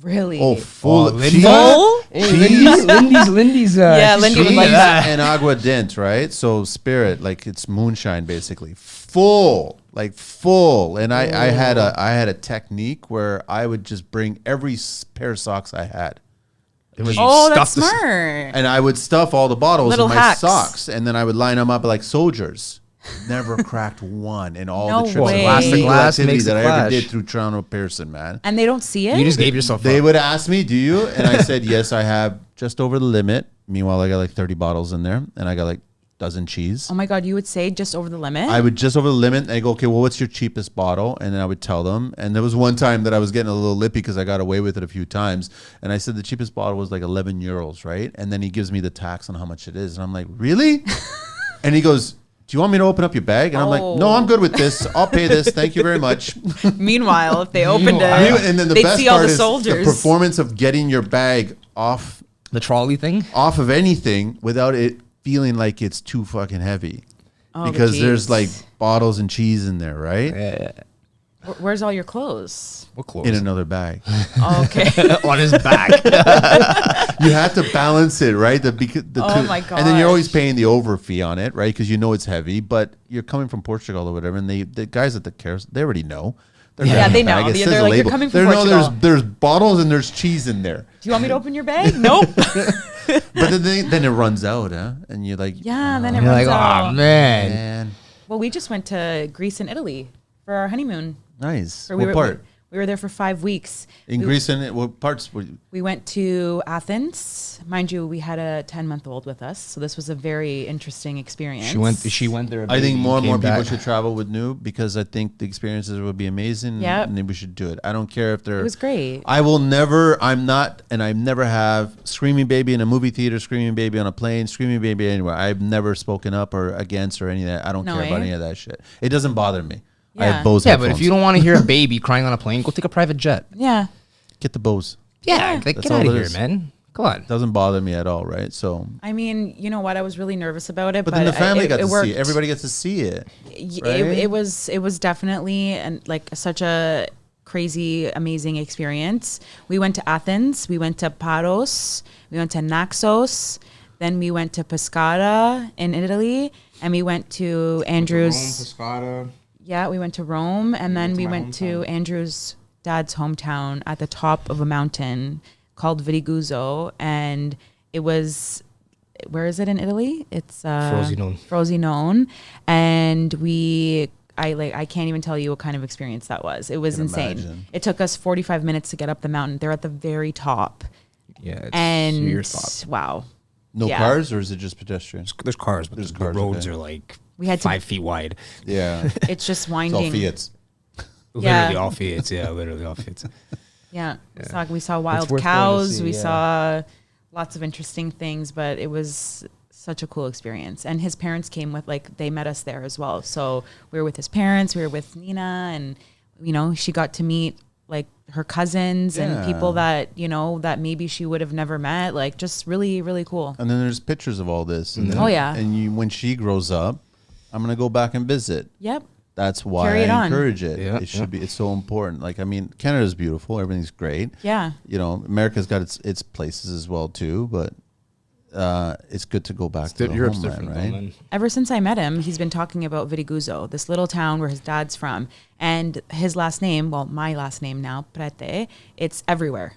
Really? Oh, full of Linda? cheese. Full? Lindy's. Yeah, Lindy would like Cheese that. and aguardent, right? So spirit, like it's moonshine, basically, full, And I had a technique where I would just bring every pair of socks I had, Oh, that's Stuff the- smart. and I would stuff all the bottles Little in my hacks. socks, and then I would line them up like soldiers. Never cracked one in all No the trips way. of Glass to illegal glass activity makes that it I ever flash. did through Toronto Pearson, man. And they don't see it. You just gave yourself They up. would ask me, "Do you?" And I said, "Yes, I have just over the limit." Meanwhile, I got like 30 bottles in there, and I got like dozen cheese. Oh my God, you would say just over the limit? I would just over the limit, and I go, "Okay, well, what's your cheapest bottle?" And then I would tell them. And there was one time that I was getting a little lippy because I got away with it a few times, and I said the cheapest bottle was like 11 euros, right? And then he gives me the tax on how much it is, and I'm like, "Really?" And he goes, "Do you want me to open up your bag?" And I'm like, "No, I'm good with this. I'll pay this. Thank you very much." Meanwhile, if they opened Meanwhile. it, And then the they'd best see all part the is soldiers. the performance of getting your bag off The trolley thing. of anything without it feeling like it's too fucking heavy. Oh, because the there's cheese. like bottles and cheese in there, right? Yeah. Where's all your clothes? What clothes? In another bag. Oh, okay. On his back. You have to balance it, right? Oh my And then you're always gosh. paying the over fee on it, right? Because you know it's heavy, but you're coming from Portugal or whatever, and the guys at the cares, they already know. They're Yeah, grabbing they the bag. know. It They're says like, a "You're label." coming from They know Portugal. there's bottles and there's cheese in there. Do you want me to open your bag? Nope. But then it runs out, huh? And you're like, Yeah, then it You're runs like, out. oh man. man, Well, we just went to Greece and Italy for our honeymoon. nice. Or What part? We were there for 5 weeks. In we, Greece and what parts were you? We went to Athens. Mind you, we had a 10-month-old with us, so this was a very interesting experience. She went there. I think more and more came people back. should travel with New because I think the experiences would be amazing. Yep. And then we should do it. I don't care if they're. It was great. I will never. I'm not, and I never have screaming baby in a movie theater, screaming baby on a plane, screaming baby anywhere. I've never spoken up or against or any of that. I don't No, care about eh? any of that shit. It doesn't bother me. I Yeah. have Bose Yeah, headphones. but if you don't want to hear a baby crying on a plane, go take a private jet. Yeah. get the Bose, Yeah, like, That's get all out of it here, is. man. Come on. doesn't bother me at all, right? So, I mean, you know what? I was really nervous about it, but then the family got it to worked. see it. Everybody gets to see it. right? It was definitely like such a crazy, amazing experience. We went to Athens, we went to Paros, we went to Naxos, then we went to Pescara in Italy, and we went to Andrew's. Yeah, we went to Rome, and then we went to Andrew's dad's hometown at the top of a mountain called Viriguzzo, and it was, where is it in Italy? It's Frosinone. Frosinone, and I can't even tell you what kind of experience that was. It was Can insane. imagine. It took us 45 minutes to get up the mountain. They're at the very top, Yeah, it's and your thought. wow, No Yeah. cars, or is it just pedestrians? There's cars, but There's the cars, roads okay. are like We had to- 5 feet wide. Yeah, it's just it's all winding. Fiats. Literally Yeah. all Fiats. Yeah, literally all Fiats. Yeah, we saw wild worth going to cows. see, We yeah. saw lots of interesting things, but it was such a cool experience. And his parents came with, like, they met us there as well. So we were with his parents. We were with Nina, and she got to meet like her cousins and Yeah. people that that maybe she would have never met. Like, just really, really cool. And then there's pictures of all this. And then, Oh, yeah. And when she grows up, I'm gonna go back and visit. Yep. That's why Carry it I on. encourage it. Yeah, It should yeah. be. It's so important. Like, I mean, Canada's beautiful. Everything's great. Yeah. America's got its places as well too. But it's good to go back to the Europe's homeland, different, right? though, man. Ever since I met him, he's been talking about Viriguzzo, this little town where his dad's from. And his last name, well, my last name now, Prete, it's everywhere.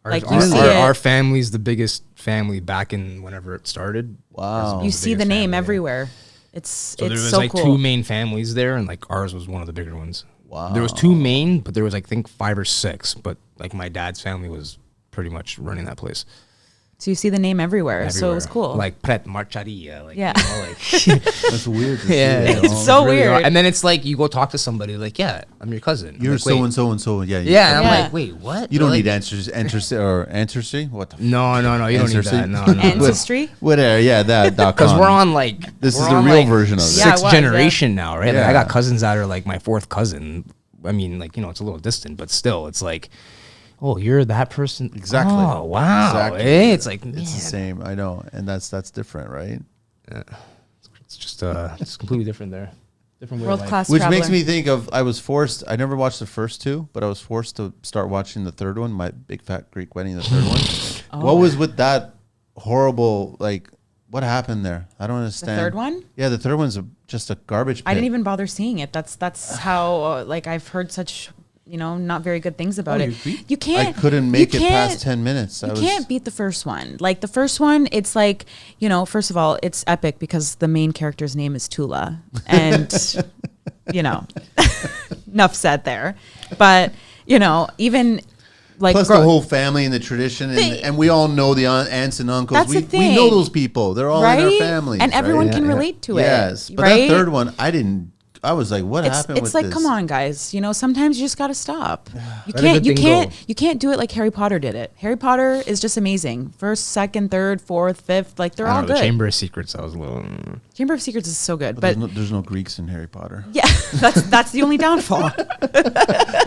Like, you see it. Our family's the biggest family back in whenever it started. Wow. You see the biggest name family, yeah. everywhere. It's So there it's was so like cool. 2 main families there, and like ours was one of the bigger ones. Wow. There was 2 main, but there was I think 5 or 6. But like my dad's family was pretty much running that place. So you see the name everywhere. So it was Everywhere. cool. Like Pret Marcharia. Like, Yeah. like That's weird. To yeah, see it, It's all. so really weird. odd. And then it's like you go talk to somebody like, yeah, I'm your cousin. I'm You're like, so wait. and so and so. Yeah. Yeah, and I'm Yeah. like, wait, what? You don't Like, need answers. Ancestry. What the? No, you don't need Ancestry? that. No, no. Ancestry. Whatever. Yeah, that. Because we're on like This we're is the on, real like, version of it. Yeah, it 6th was, generation now, right? Like, Yeah. I got cousins that are like my 4th cousin. I mean, like it's a little distant, but still, it's like, oh, you're that person. Exactly. Oh, wow. Exactly. Hey, it's like It's man, the same. I know, and that's different, right? it's just it's completely different there. Different way World of life. class Which traveler. makes me think of I was forced. I never watched the first 2, but I was forced to start watching the third one. My Big Fat Greek Wedding, the third one. What was with that horrible? Like, what happened there? I don't the understand. third one. Yeah, the third one's just a garbage pit. I didn't even bother seeing it. That's how like I've heard such not very good things about Oh, it. you agreed? You can't. I couldn't you make it can't- past 10 minutes. You can't beat the first one. Like the first one, it's like, first of all, it's epic because the main character's name is Toula. And, enough said there. But, even like. Plus the whole family and the tradition, and we all know the aunts and uncles. That's the we know thing. those people. They're all in our Right? families. And everyone right? can relate to it. Yes, but right? that third one, I was like, what happened It's with like, this? come on, guys. Sometimes you just got to stop. You Let a can't. good thing go. You can't do it like Harry Potter did it. Harry Potter is just amazing. First, second, third, fourth, fifth, like they're I all don't know, good. the Chamber of Secrets. I was a little. Chamber of Secrets is so good, But but there's no Greeks in Harry Potter yeah, that's the only downfall.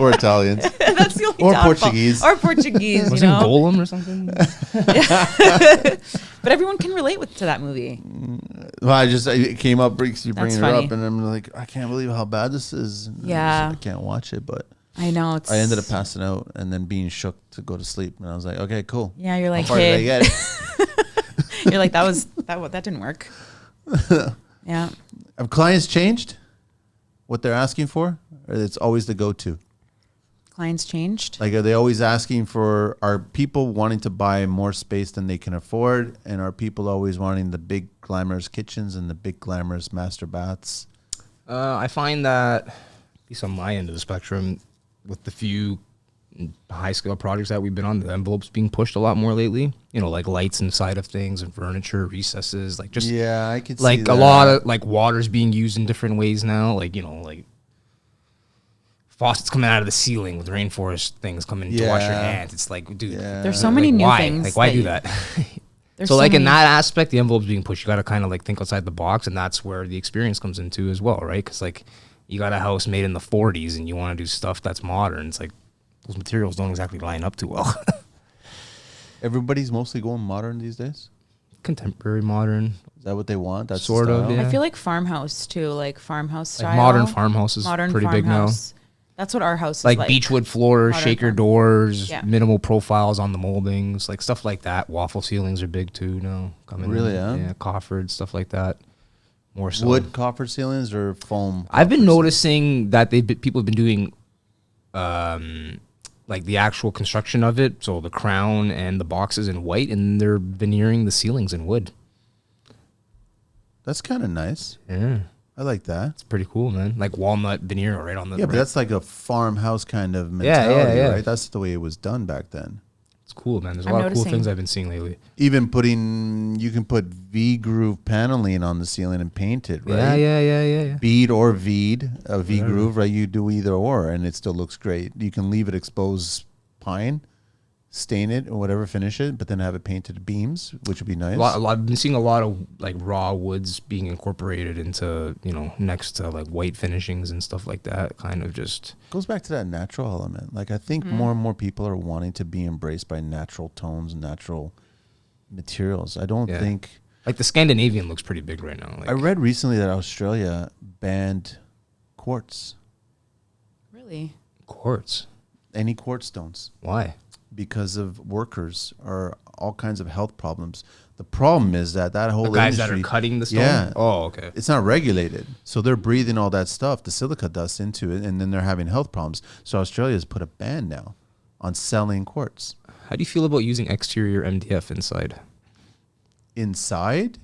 or Italians. That's the only Or downfall. Portuguese. Or Portuguese. Was it Golem or something? But everyone can relate to that movie. Well, it came up, you bringing it funny. up, and I'm like, I can't believe how bad this is. And Yeah. I can't watch it, but I know. I ended up passing out and then being shook to go to sleep. And I was like, okay, cool. Yeah, you're like, How far did I hey. get? You're like, that didn't work. Yeah. Have clients changed what they're asking for? Or it's always the go-to? Clients changed. Like, are they always asking for, are people wanting to buy more space than they can afford? And are people always wanting the big glamorous kitchens and the big glamorous master baths? I find that, at least on my end of the spectrum, with the few high scale projects that we've been on, the envelope's being pushed a lot more lately. You know, like lights inside of things and furniture, recesses, like just Yeah, I could see like that. a lot of like water's being used in different ways now. Like, you know, like faucets coming out of the ceiling with rainforest things coming to wash your Yeah. hands. It's like, dude, Yeah. There's so many like, new why? things. Like, why do that? There's So like in many- that aspect, the envelope's being pushed. You got to kind of like think outside the box, and that's where the experience comes into as well, right? Because like you got a house made in the 40s, and you want to do stuff that's modern. It's like those materials don't exactly line up too well. Everybody's mostly going modern these days? Contemporary, modern, Is that what they want? That's Sort the of, style? yeah. I feel like farmhouse too, like farmhouse style. like modern farmhouse is Modern pretty big now. farmhouse. That's what our house is Like like. beechwood floors, Modern shaker farm. doors, Yeah. minimal profiles on the moldings, like stuff like that. Waffle ceilings are big too now. Coming Really, in. huh? Yeah, coffered, stuff like that. More so. Wood coffer ceilings or foam? I've been coffer noticing that people have been doing, like the actual construction of it. So the crown and the boxes in white, and they're veneering the ceilings in wood. That's kind of nice. Yeah, I like that. it's pretty cool, man. Like walnut veneer right on the. Yeah, but right. that's like a farmhouse kind of Yeah, mentality, yeah. right? That's the way it was done back then. It's cool, man. There's a I'm lot of cool noticing- things I've been seeing lately. Even you can put V-groove paneling on the ceiling and paint it, right? Yeah. Bead or V'd, a V-groove, right? You do either or, and it still looks great. You can leave it exposed pine, stain it or whatever, finish it, but then have it painted beams, which would be nice. I've been seeing a lot of like raw woods being incorporated into, you know, next to like white finishings and stuff like that. Kind of just Goes back to that natural element. Like, I think more and more people are wanting to be embraced by natural tones and natural materials. I don't Yeah. think... like the Scandinavian looks pretty big right now. Like, I read recently that Australia banned quartz, Really? quartz. any quartz stones, Why? because of workers or all kinds of health problems. The problem is that whole The guys industry, that are cutting the stone. Yeah. Oh, okay. it's not regulated. So they're breathing all that stuff, the silica dust into it, and then they're having health problems. So Australia's put a ban now on selling quartz. How do you feel about using exterior MDF inside? Inside?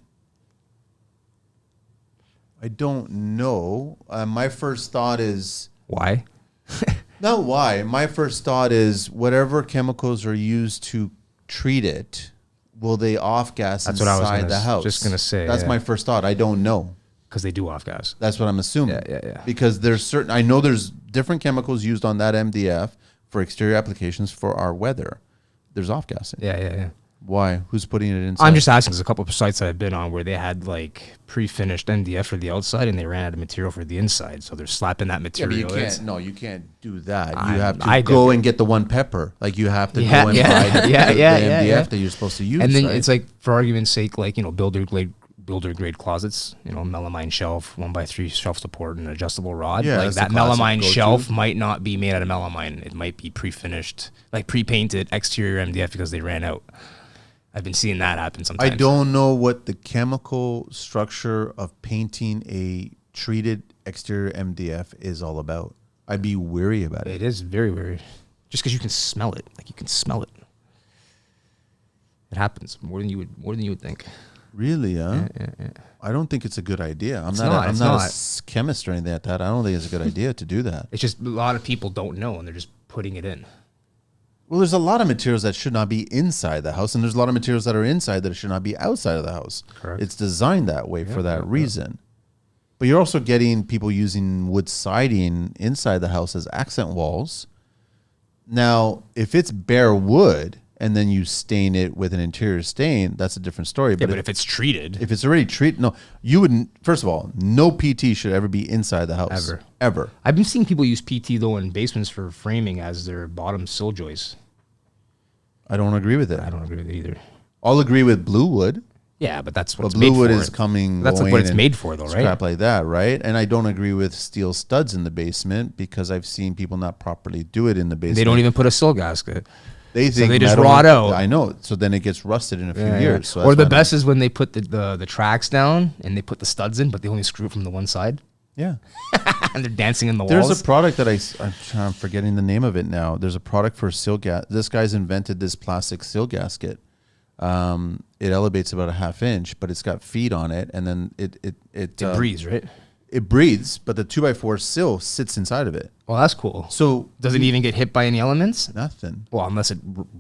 I don't know. My first thought is... Why? Not why. My first thought is whatever chemicals are used to treat it, will they off gas That's what I was inside gonna the house? just gonna say, That's yeah. my first thought. I don't know. Because they do off gas. That's what I'm assuming. Yeah. Because there's certain, I know there's different chemicals used on that MDF for exterior applications for our weather. There's off gassing. Yeah. Why? Who's putting it inside? I'm just asking. There's a couple of sites that I've been on where they had like pre-finished MDF for the outside and they ran out of material for the inside. So they're slapping that Yeah, but material. you in. can't. No, you can't do that. I- You have to I go get and get the one pepper. Like you have to Yeah, go and yeah, buy the, yeah, the yeah, MDF yeah. that you're supposed to use. And then right? it's like, for argument's sake, like, you know, builder grade closets, you know, melamine shelf, 1x3 shelf support and adjustable rod. Yeah, like that's that the classic melamine go-to. shelf might not be made out of melamine. It might be pre-finished, like pre-painted exterior MDF because they ran out. I've been seeing that happen I sometimes. don't know what the chemical structure of painting a treated exterior MDF is all about. I'd be weary about it. It is very weird. Just because you can smell it. Like, you can smell it. It happens more than you would think. Really, huh? Yeah. I don't think it's a good idea. I'm It's not. not, I'm it's not a not. chemist or anything like that. I don't think it's a good idea to do that. It's just a lot of people don't know and they're just putting it in. Well, there's a lot of materials that should not be inside the house, and there's a lot of materials that are inside that should not be outside of the house. Correct. It's designed that way for that reason. But you're also getting people using wood siding inside the house as accent walls. Now, if it's bare wood and then you stain it with an interior stain, that's a different story. Yeah, but if it's treated, if it's already treated, no, you wouldn't. First of all, no PT should ever be inside the house. Ever. I've been seeing people use PT though in basements for framing as their bottom sill joists. I don't agree with it. I don't agree with it either. I'll agree with blue wood. Yeah, but that's what But it's made blue wood for. is coming. That's like going what it's and made for, though, right? Crap like that, right? And I don't agree with steel studs in the basement because I've seen people not properly do it in the basement. They don't even put a sill gasket. They think they just metal- rot out. I know. So then it gets rusted in a few years. So or that's the why best is when they put the tracks down and they put the studs in, but they only screw it from the one side. Yeah. And they're dancing in the There's walls. a product that I'm forgetting the name of it now. There's a product for sill gas. This guy's invented this plastic sill gasket. It elevates about a half inch, but it's got feet on it, and then it breathes, right? It breathes, but the 2x4 sill sits inside of it. Well, that's cool. So Does it even get hit by any elements? nothing. Well, unless it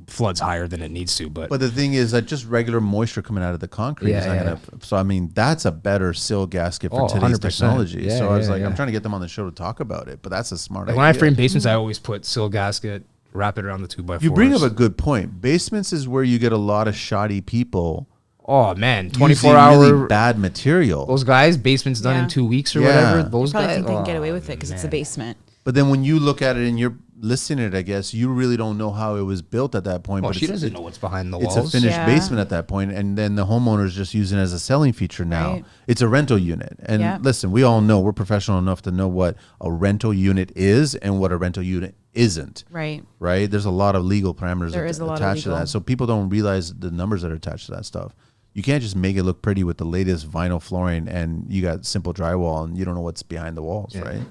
floods higher than it needs to. But But the thing is that just regular moisture coming out of the concrete is not Yeah, gonna. So I mean, that's a better sill gasket for Oh, today's 100%. technology. Yeah, so I was yeah, like, I'm yeah. trying to get them on the show to talk about it, but that's a smart like idea. when I frame basements, I always put sill gasket, wrap it around the 2x4s. You bring up a good point. Basements is where you get a lot of shoddy people. Oh man, Using 24-hour really bad material. Those guys, basements done Yeah. in 2 weeks or Yeah. whatever. They Those Probably guys, think they can get away with it because it's a man. basement. But then when you look at it and you're listing it, I guess you really don't know how it was built at that point. Well, but she it's- doesn't know what's behind the It's walls. a finished Yeah. basement at that point, and then the homeowner's just using it as a selling feature now. Right. It's a rental unit. And Yeah. listen, we all know, we're professional enough to know what a rental unit is and what a rental unit isn't. Right. Right? There's a lot of legal parameters There is a lot of attached to legal. that. So people don't realize the numbers that are attached to that stuff. You can't just make it look pretty with the latest vinyl flooring and you got simple drywall and you don't know what's behind the walls, right?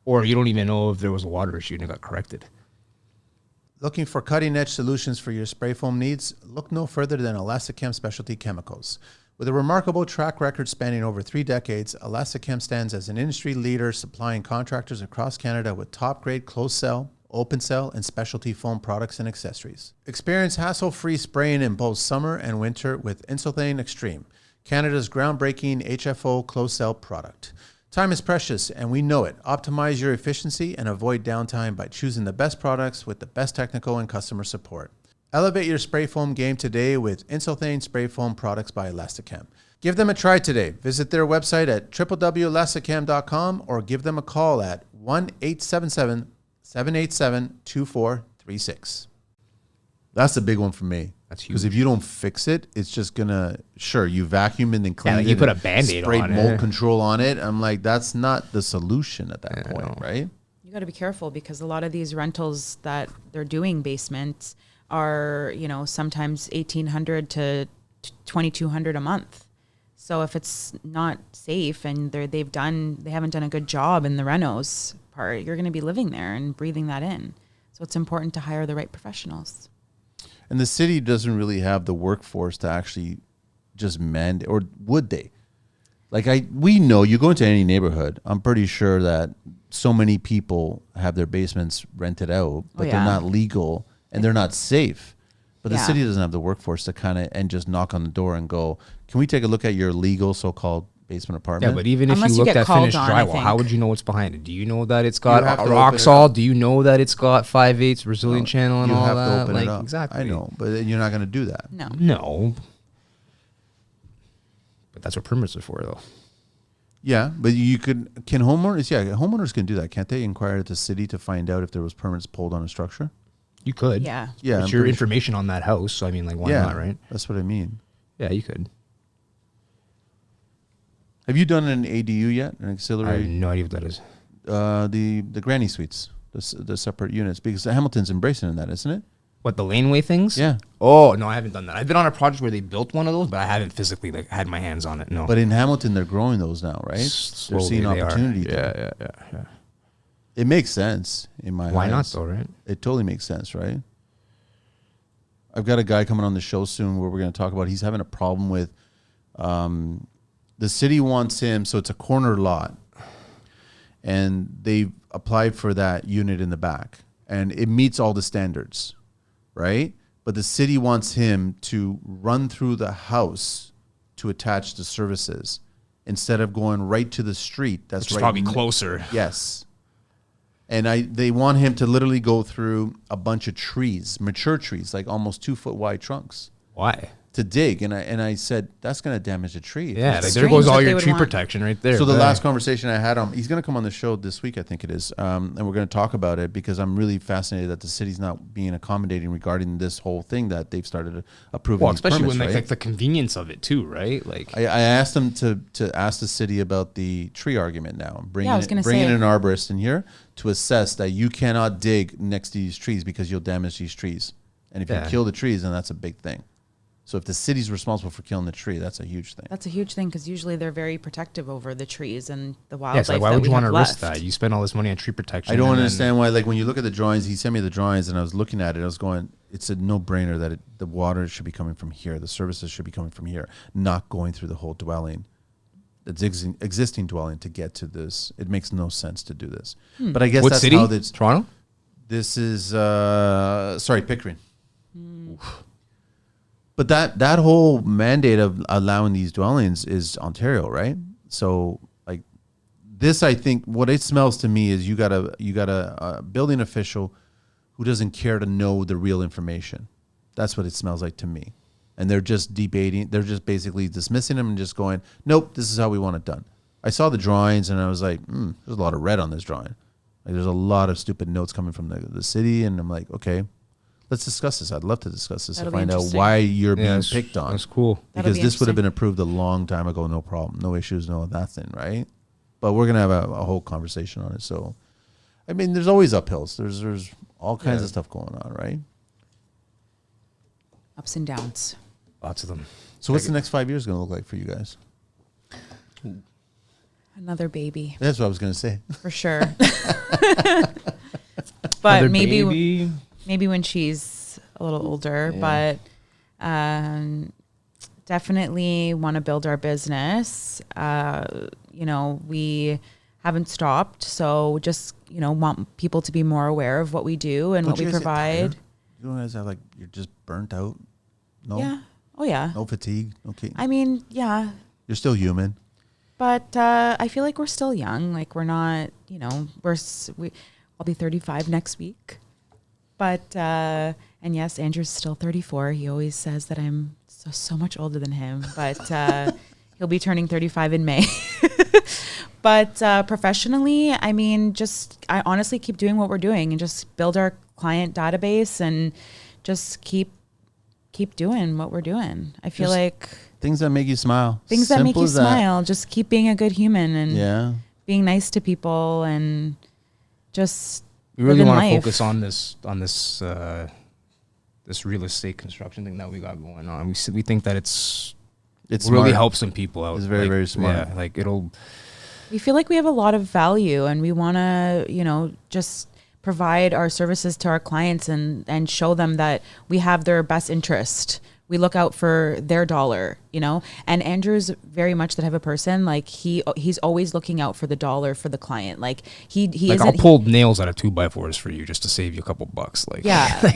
Or you don't even know if there was a water issue and it got corrected. Looking for cutting-edge solutions for your spray foam needs? Look no further than Elastichem Specialty Chemicals. With a remarkable track record spanning over 3 decades, Elastichem stands as an industry leader supplying contractors across Canada with top-grade closed-cell, open-cell, and specialty foam products and accessories. Experience hassle-free spraying in both summer and winter with Insulthane Extreme, Canada's groundbreaking HFO closed-cell product. Time is precious, and we know it. Optimize your efficiency and avoid downtime by choosing the best products with the best technical and customer support. Elevate your spray foam game today with Insulthane Spray Foam products by Elastichem. Give them a try today. Visit their website at www.elastichem.com or give them a call at 1-877-787-2436. That's the big one for me. That's huge. Because if you don't fix it, it's just gonna, sure, you vacuumed and then cleaned like it. you put and a Band-Aid sprayed on mold it. control on it. I'm like, that's not the solution at that point, right? You got to be careful because a lot of these rentals that they're doing basements are, sometimes 1,800 to 2,200 a month. So if it's not safe and they haven't done a good job in the renos part, you're going to be living there and breathing that in. So it's important to hire the right professionals. And the city doesn't really have the workforce to actually just mend, or would they? Like we know, you go into any neighborhood, I'm pretty sure that so many people have their basements rented out, but they're yeah. not legal and they're not safe. But the Yeah. city doesn't have the workforce to kind of, and just knock on the door and go, can we take a look at your legal so-called basement apartment? Yeah, but even if Unless you you looked get at called finished on, I drywall, think. how would you know what's behind it? Do you know that it's got have to rock open it salt? up. Do you know that it's got 5/8 Brazilian channel and you all have that? to open it up. Exactly. I know, but you're not going to do that. No. No. But that's what permits are for, though. Yeah, but can homeowners, homeowners can do that, can't they? Inquire at the city to find out if there was permits pulled on a structure? You could. Yeah. Yeah, It's I'm your pretty information on that house. So, I mean, like, why yeah, not, right? That's what I mean. Yeah, you could. Have you done an ADU yet? An I have auxiliary? no idea what that is. The granny suites, the separate units, because Hamilton's embracing that, isn't it? What, the laneway things? Yeah. Oh, no, I haven't done that. I've been on a project where they built one of those, but I haven't physically had my hands on it. No. But in Hamilton, they're growing those now, right? They're seeing they are. opportunity. Yeah. It makes sense in my Why not, eyes. though, right? It totally makes sense, right? I've got a guy coming on the show soon where we're going to talk about, he's having a problem with, the city wants him, so it's a corner lot, and they've applied for that unit in the back, and it meets all the standards, right? But the city wants him to run through the house to attach the services instead of going right to the street. That's Which is right. probably closer. Yes. And they want him to literally go through a bunch of trees, mature trees, like almost 2 foot wide trunks, Why? to dig, and I said that's going to damage the tree. Yeah, like, there strange goes that all they your would tree want- protection right there. So the Bang. last conversation I had he's going to come on the show this week, I think it is, and we're going to talk about it because I'm really fascinated that the city's not being accommodating regarding this whole thing that they've started approving. Well, these especially permits, when right? like the convenience of it too, right? Like I asked them to ask the city about the tree argument now, bringing I was gonna bringing say. an arborist in here to assess that you cannot dig next to these trees because you'll damage these trees, and if Yeah. you kill the trees, then that's a big thing. So if the city's responsible for killing the tree, that's a huge thing. That's a huge thing because usually they're very protective over the trees and the yeah, wildlife. it's like why that would we you want have to risk left. that? You spend all this money on tree protection. I don't and then- understand why. Like when you look at the drawings, he sent me the drawings, and I was looking at it. I was going, it's a no-brainer that the water should be coming from here. The services should be coming from here, not going through the whole dwelling, the existing dwelling to get to this. It makes no sense to do this. But I guess What that's city? how this. Toronto? This is Pickering. Oof. But that whole mandate of allowing these dwellings is Ontario, right? So like this, I think what it smells to me is you got a building official who doesn't care to know the real information. That's what it smells like to me. And they're just debating. They're just basically dismissing them and just going, nope, this is how we want it done. I saw the drawings and I was like, there's a lot of red on this drawing. Like there's a lot of stupid notes coming from the city. And I'm like, okay, let's discuss this. I'd love to discuss this That'll to be find out interesting. why you're Yeah, being that's- picked on. That's cool. That'll Because be this would have interesting. been approved a long time ago, no problem, no issues, no nothing, right? But we're gonna have a whole conversation on it. So, I mean, there's always uphills. There's all kinds of stuff going on, right? Ups and downs. Lots of them. So, what's the next 5 years gonna look like for you guys? Another baby That's what I was gonna say. for sure. Another But maybe baby. when she's a little older, but definitely want to build our business. We haven't stopped, so just want people to be more aware of what we do and Don't what you we guys get provide. tired? You guys have like you're just burnt out. No, Yeah. Oh yeah. no fatigue. Okay, I mean, yeah. you're still human. But I feel like we're still young. Like we're not, I'll be 35 next week. But and yes, Andrew's still 34. He always says that I'm so much older than him. But he'll be turning 35 in May. But professionally, I mean, I honestly keep doing what we're doing and just build our client database and just keep doing what we're doing. I feel Just like Things that make you smile. things that make Simple you as that. smile. Just keep being a good human and Yeah. being nice to people and just We really living want to life. focus on this real estate construction thing that we got going on. We think that It's will really smart. help some people out. It's very, very smart. Yeah, like it'll. We feel like we have a lot of value and we want to, just provide our services to our clients and show them that we have their best interest. We look out for their dollar, and Andrew's very much that type of person. Like he's always looking out for the dollar for the client. Like he Like isn't. I'll pull nails out of 2x4s for you just to save you a couple bucks. Like Yeah,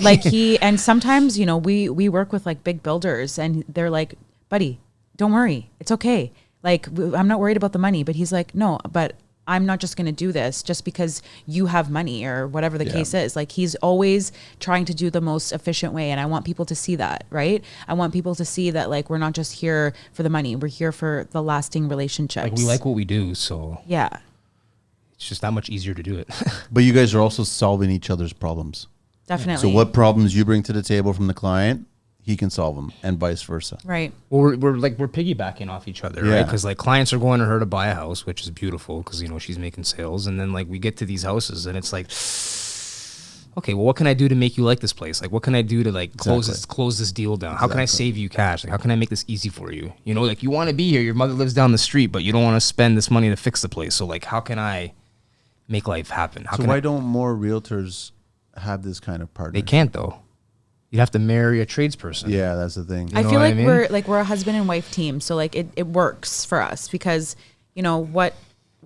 and sometimes, we work with like big builders and they're like, buddy, don't worry. It's okay. Like, I'm not worried about the money, but he's like, no, but I'm not just going to do this just because you have money or whatever the case is. Like, he's always trying to do the most efficient way. And I want people to see that, right? I want people to see that, like, we're not just here for the money. We're here for the lasting relationships. we like what we do, so Yeah. it's just that much easier to do it. But you guys are also solving each other's problems. Definitely. So what problems you bring to the table from the client, he can solve them, and vice versa. Right. Well, we're piggybacking off each other, Yeah. right? Because like clients are going to her to buy a house, which is beautiful because she's making sales, and then like we get to these houses and it's like, okay, well, what can I do to make you like this place? Like, what can I do to like close this deal down? How can I save you cash? Like, how can I make this easy for you? Like you want to be here. Your mother lives down the street, but you don't want to spend this money to fix the place. So like, how can I make life happen? How So can why I? don't more realtors have this kind of partner? They can't though. You'd have to marry a tradesperson. Yeah, that's the thing. I know feel what I like mean? we're a husband and wife team, so like it works for us because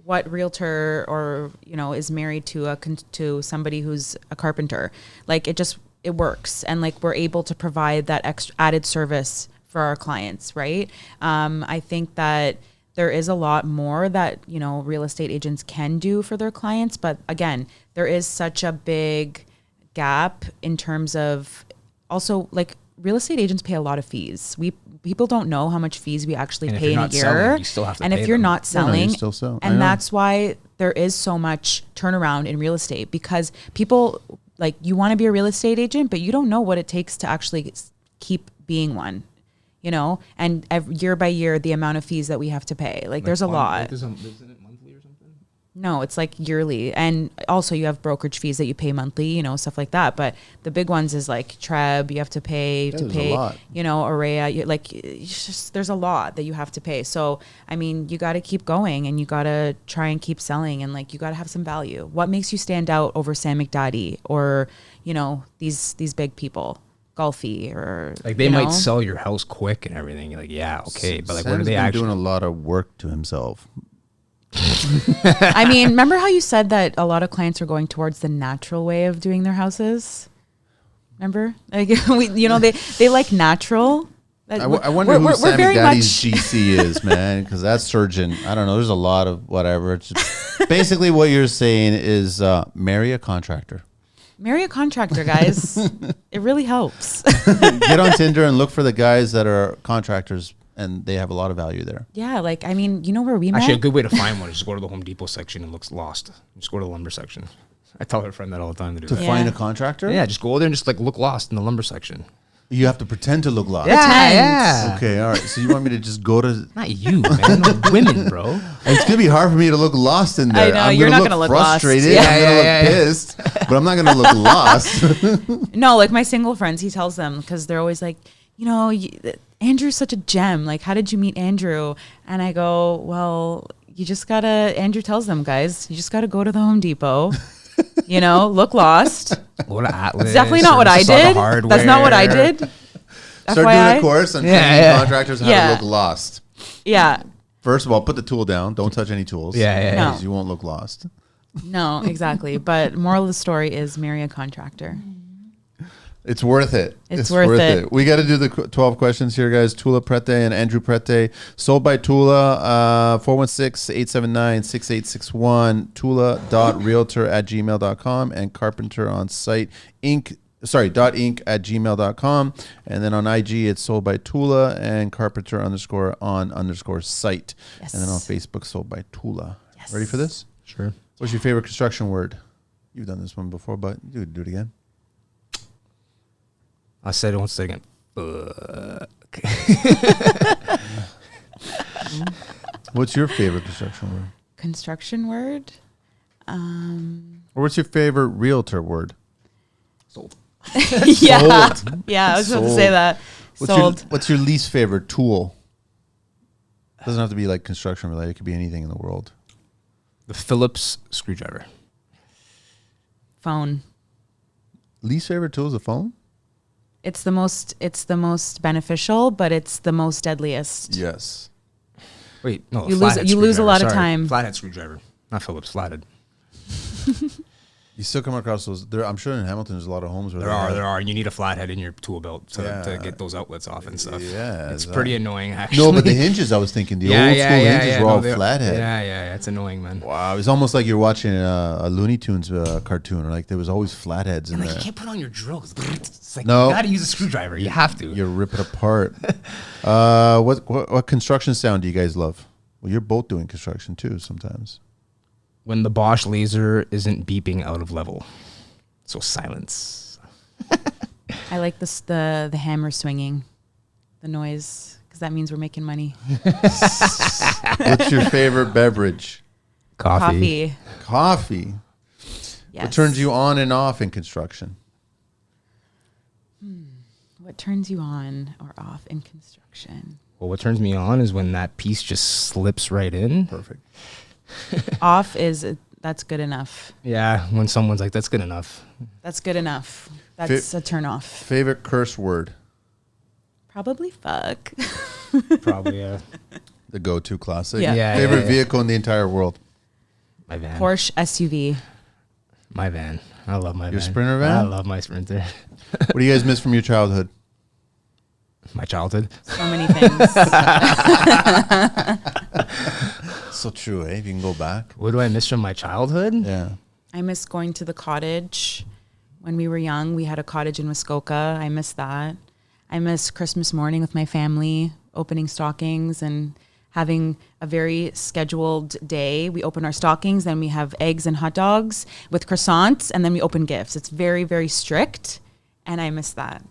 what realtor or is married to somebody who's a carpenter, like it works, and like we're able to provide that extra added service for our clients, right? I think that there is a lot more that real estate agents can do for their clients, but again, there is such a big gap in terms of also like real estate agents pay a lot of fees. People don't know how much fees we actually And if pay you're in a not year. selling, you still have to and pay if you're them. not No, you selling, still sell. I know. and that's why there is so much turnaround in real estate, because people like, you want to be a real estate agent, but you don't know what it takes to actually keep being one, you know, and year by year, the amount of fees that we have to pay, like there's a lot. Isn't it monthly or something? No, it's like yearly. And also you have brokerage fees that you pay monthly, you know, stuff like that. But the big ones is like Treb, you have to pay, there's a lot. you know, Aurea, it's just, there's a lot that you have to pay. So, I mean, you got to keep going and you got to try and keep selling, and like, you got to have some value. What makes you stand out over Sam McDaddy or, you know, these big people? Golfy or Like they you might know? sell your house quick and everything. You're like, yeah, okay, but like, what are Sam's they been actually doing a lot of work to himself. I mean, remember how you said that a lot of clients are going towards the natural way of doing their houses? Remember? Like they like natural. I wonder who Sammy Daddy's GC is, man, because that's surgeon. I don't know. There's a lot of whatever. It's just, basically, what you're saying is marry a contractor. Marry a contractor, guys. It really helps. Get on Tinder and look for the guys that are contractors, and they have a lot of value there. Yeah, like, I mean, you know where we met? Actually, a good way to find one is just go to the Home Depot section and looks lost. Just go to the lumber section. I tell her friend that all the time to do To that. Yeah. find a contractor? Yeah, just go there and just like look lost in the lumber section. You have to pretend to look lost. Yeah. Okay, all right. So you want me to just go to... Not you, man. No, women, bro. It's going to be hard for me to look lost in there. I know, I'm you're gonna not gonna look lost. frustrated. Yeah. I'm going to Yeah, look yeah. pissed, but I'm not going to look lost. No, like my single friends, he tells them, because they're always like, you know, Andrew's such a gem. Like, how did you meet Andrew? And I go, well, you just got to, Andrew tells them, guys, you just got to go to the Home Depot, you know, look lost. Go to Atlas. It's definitely not what I service all the did. That's not what I hardware. did. Start doing FYI. a course on Yeah, training yeah. contractors how Yeah. to look lost. Yeah. First of all, put the tool down. Don't touch any tools. Yeah, yeah, yeah. because you won't look lost. No, exactly. But moral of the story is marry a contractor. It's worth it. It's worth it. We got to do the 12 questions here, guys. Toula Prete and Andrew Prete. Sold by Toula, 416-879-6861, toula.realtor@gmail.com, and Carpenter on site, .inc .inc@gmail.com. And then on IG, it's sold by Toula and Carpenter _on_site. Yes. And then on Facebook, sold by Toula. Yes. Ready for this? Sure. What's your favorite construction word? You've done this one before, but you do it again. I said it once again. Fuck. What's your favorite construction word? Construction word? Or what's your favorite realtor word? Sold. Yeah. Yeah, I was about to say Sold. that. Sold. What's your least favorite tool? Doesn't have to be like construction related. It could be anything in the world. The Phillips screwdriver. Phone. Least favorite tool is a phone? It's the most beneficial, but it's the most deadliest. Yes. Wait, no. You flathead lose a lot of screwdriver. Sorry. time. Flathead screwdriver, not Phillips. Flathead. You still come across those. I'm sure in Hamilton there's a lot of homes where There they have- are. You need a flathead in your tool belt to Yeah. get those outlets off and stuff. Yeah, it's that- pretty annoying. Actually. No, but the hinges, I was thinking, the old school hinges were all flathead. Yeah, it's annoying, man. Wow, it's almost like you're watching a Looney Tunes cartoon. Like there was always flatheads in And like there. you can't put on your drill. It's like No. you got to use a screwdriver. You have to. You rip it apart. What construction sound do you guys love? Well, you're both doing construction too sometimes. When the Bosch laser isn't beeping out of level, so silence. I like the hammer swinging, the noise, because that means we're making money. What's your favorite beverage? Coffee. Coffee. Yes. What turns you on and off in construction? What turns you on or off in construction? Well, what turns me on is when that piece just slips right in. Perfect. Off is that's good enough. Yeah, when someone's like, "That's good enough." That's good enough. That's a turn off. Favorite curse word? Probably fuck. Probably The go-to classic. Yeah. Favorite vehicle in the entire world? my van. Porsche SUV. My van. I love my Your van. Sprinter van? I love my Sprinter. What do you guys miss from your childhood? My childhood. So many things. So true, eh? If you can go back. What do I miss from my childhood? Yeah. I miss going to the cottage when we were young. We had a cottage in Muskoka. I miss that. I miss Christmas morning with my family, opening stockings and having a very scheduled day. We open our stockings, then we have eggs and hot dogs with croissants, and then we open gifts. It's very, very strict, and I miss that.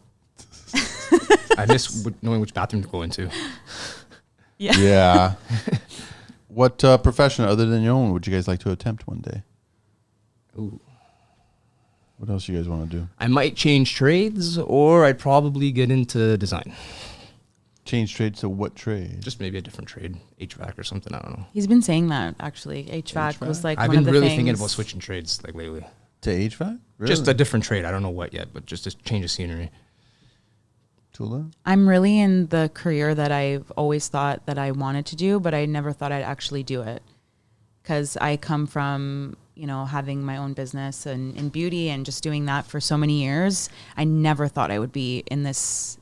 I miss knowing which bathroom to go into. Yeah. Yeah. What profession other than your own would you guys like to attempt one day? Ooh. What else you guys want to do? I might change trades, or I'd probably get into design. Change trades to what trade? Just maybe a different trade, HVAC or something. I don't know. He's been saying that, actually. HVAC was like I've one of been the really things. thinking about switching trades like lately. To HVAC? Really? Just a different trade. I don't know what yet, but just a change of scenery. Toula? I'm really in the career that I've always thought that I wanted to do, but I never thought I'd actually do it. Because I come from, you know, having my own business and in beauty and just doing that for so many years. I never thought I would be in this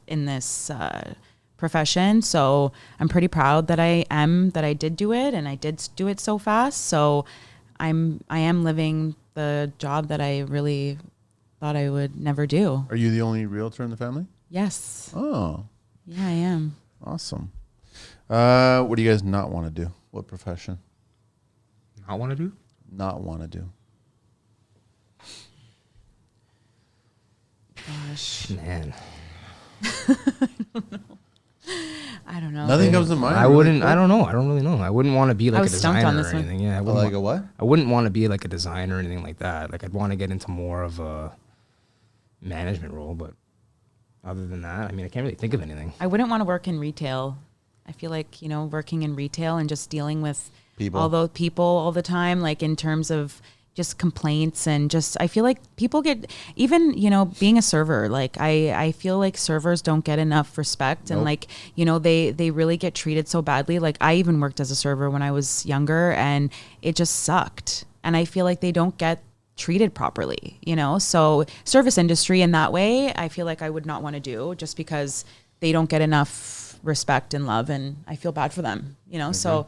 profession. So I'm pretty proud that I did do it, and I did do it so fast. So I am living the job that I really thought I would never do. Are you the only realtor in the family? Yes. Oh, Yeah, I am. awesome. What do you guys not want to do? What profession? Not want to do? Not want to do. Gosh. Man. I don't know. Nothing comes to mind. I wouldn't. I don't know. I don't really know. I wouldn't want to be like a was stumped designer on or this one. anything. Yeah, I Oh, wouldn't like a what? I wouldn't want to be like a designer or anything like that. Like I'd want to get into more of a management role, but other than that, I mean, I can't really think of anything. I wouldn't want to work in retail. I feel like, you know, working in retail and just dealing with People. all those people all the time, like in terms of just complaints and just, I feel like people get, even, you know, being a server, like I feel like servers don't get enough respect and Nope. like, you know, they really get treated so badly. Like I even worked as a server when I was younger and it just sucked. And I feel like they don't get treated properly, you know? So service industry in that way, I feel like I would not want to do just because they don't get enough respect and love, and I feel bad for them, you know? So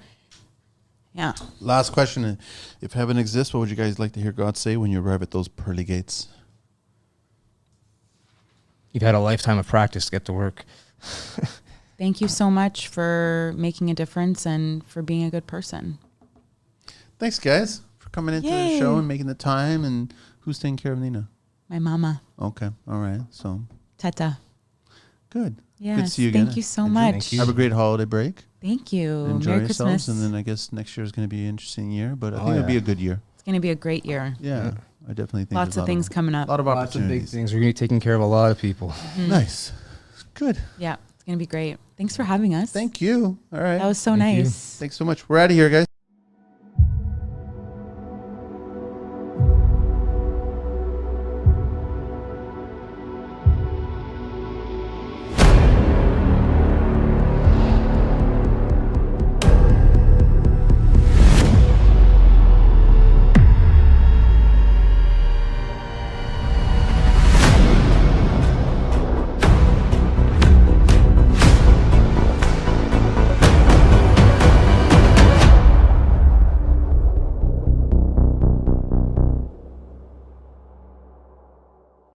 yeah. Last question. If heaven exists, what would you guys like to hear God say when you arrive at those pearly gates? You've had a lifetime of practice to get to work. Thank you so much for making a difference and for being a good person. Thanks, guys, for coming into Yay. the show and making the time. And who's taking care of Nina? My mama, Okay. All right. So Teta. good. Yes, Good to see you again. thank you so Enjoy- much. Have a great holiday break. Thank you. Enjoy Merry yourselves. Christmas. And then I guess next year is going to be an interesting year, but I Oh, think it'll be yeah. a good year. It's going to be a great year. Yeah. I definitely think Lots there's a of things coming A up. lot of Lots of big opportunities. things. We're going to be taking care of a lot of people. Nice. Good. Yeah, it's going to be great. Thanks for having us. Thank you. All right. That was so Thank you. nice. Thanks so much. We're out of here, guys.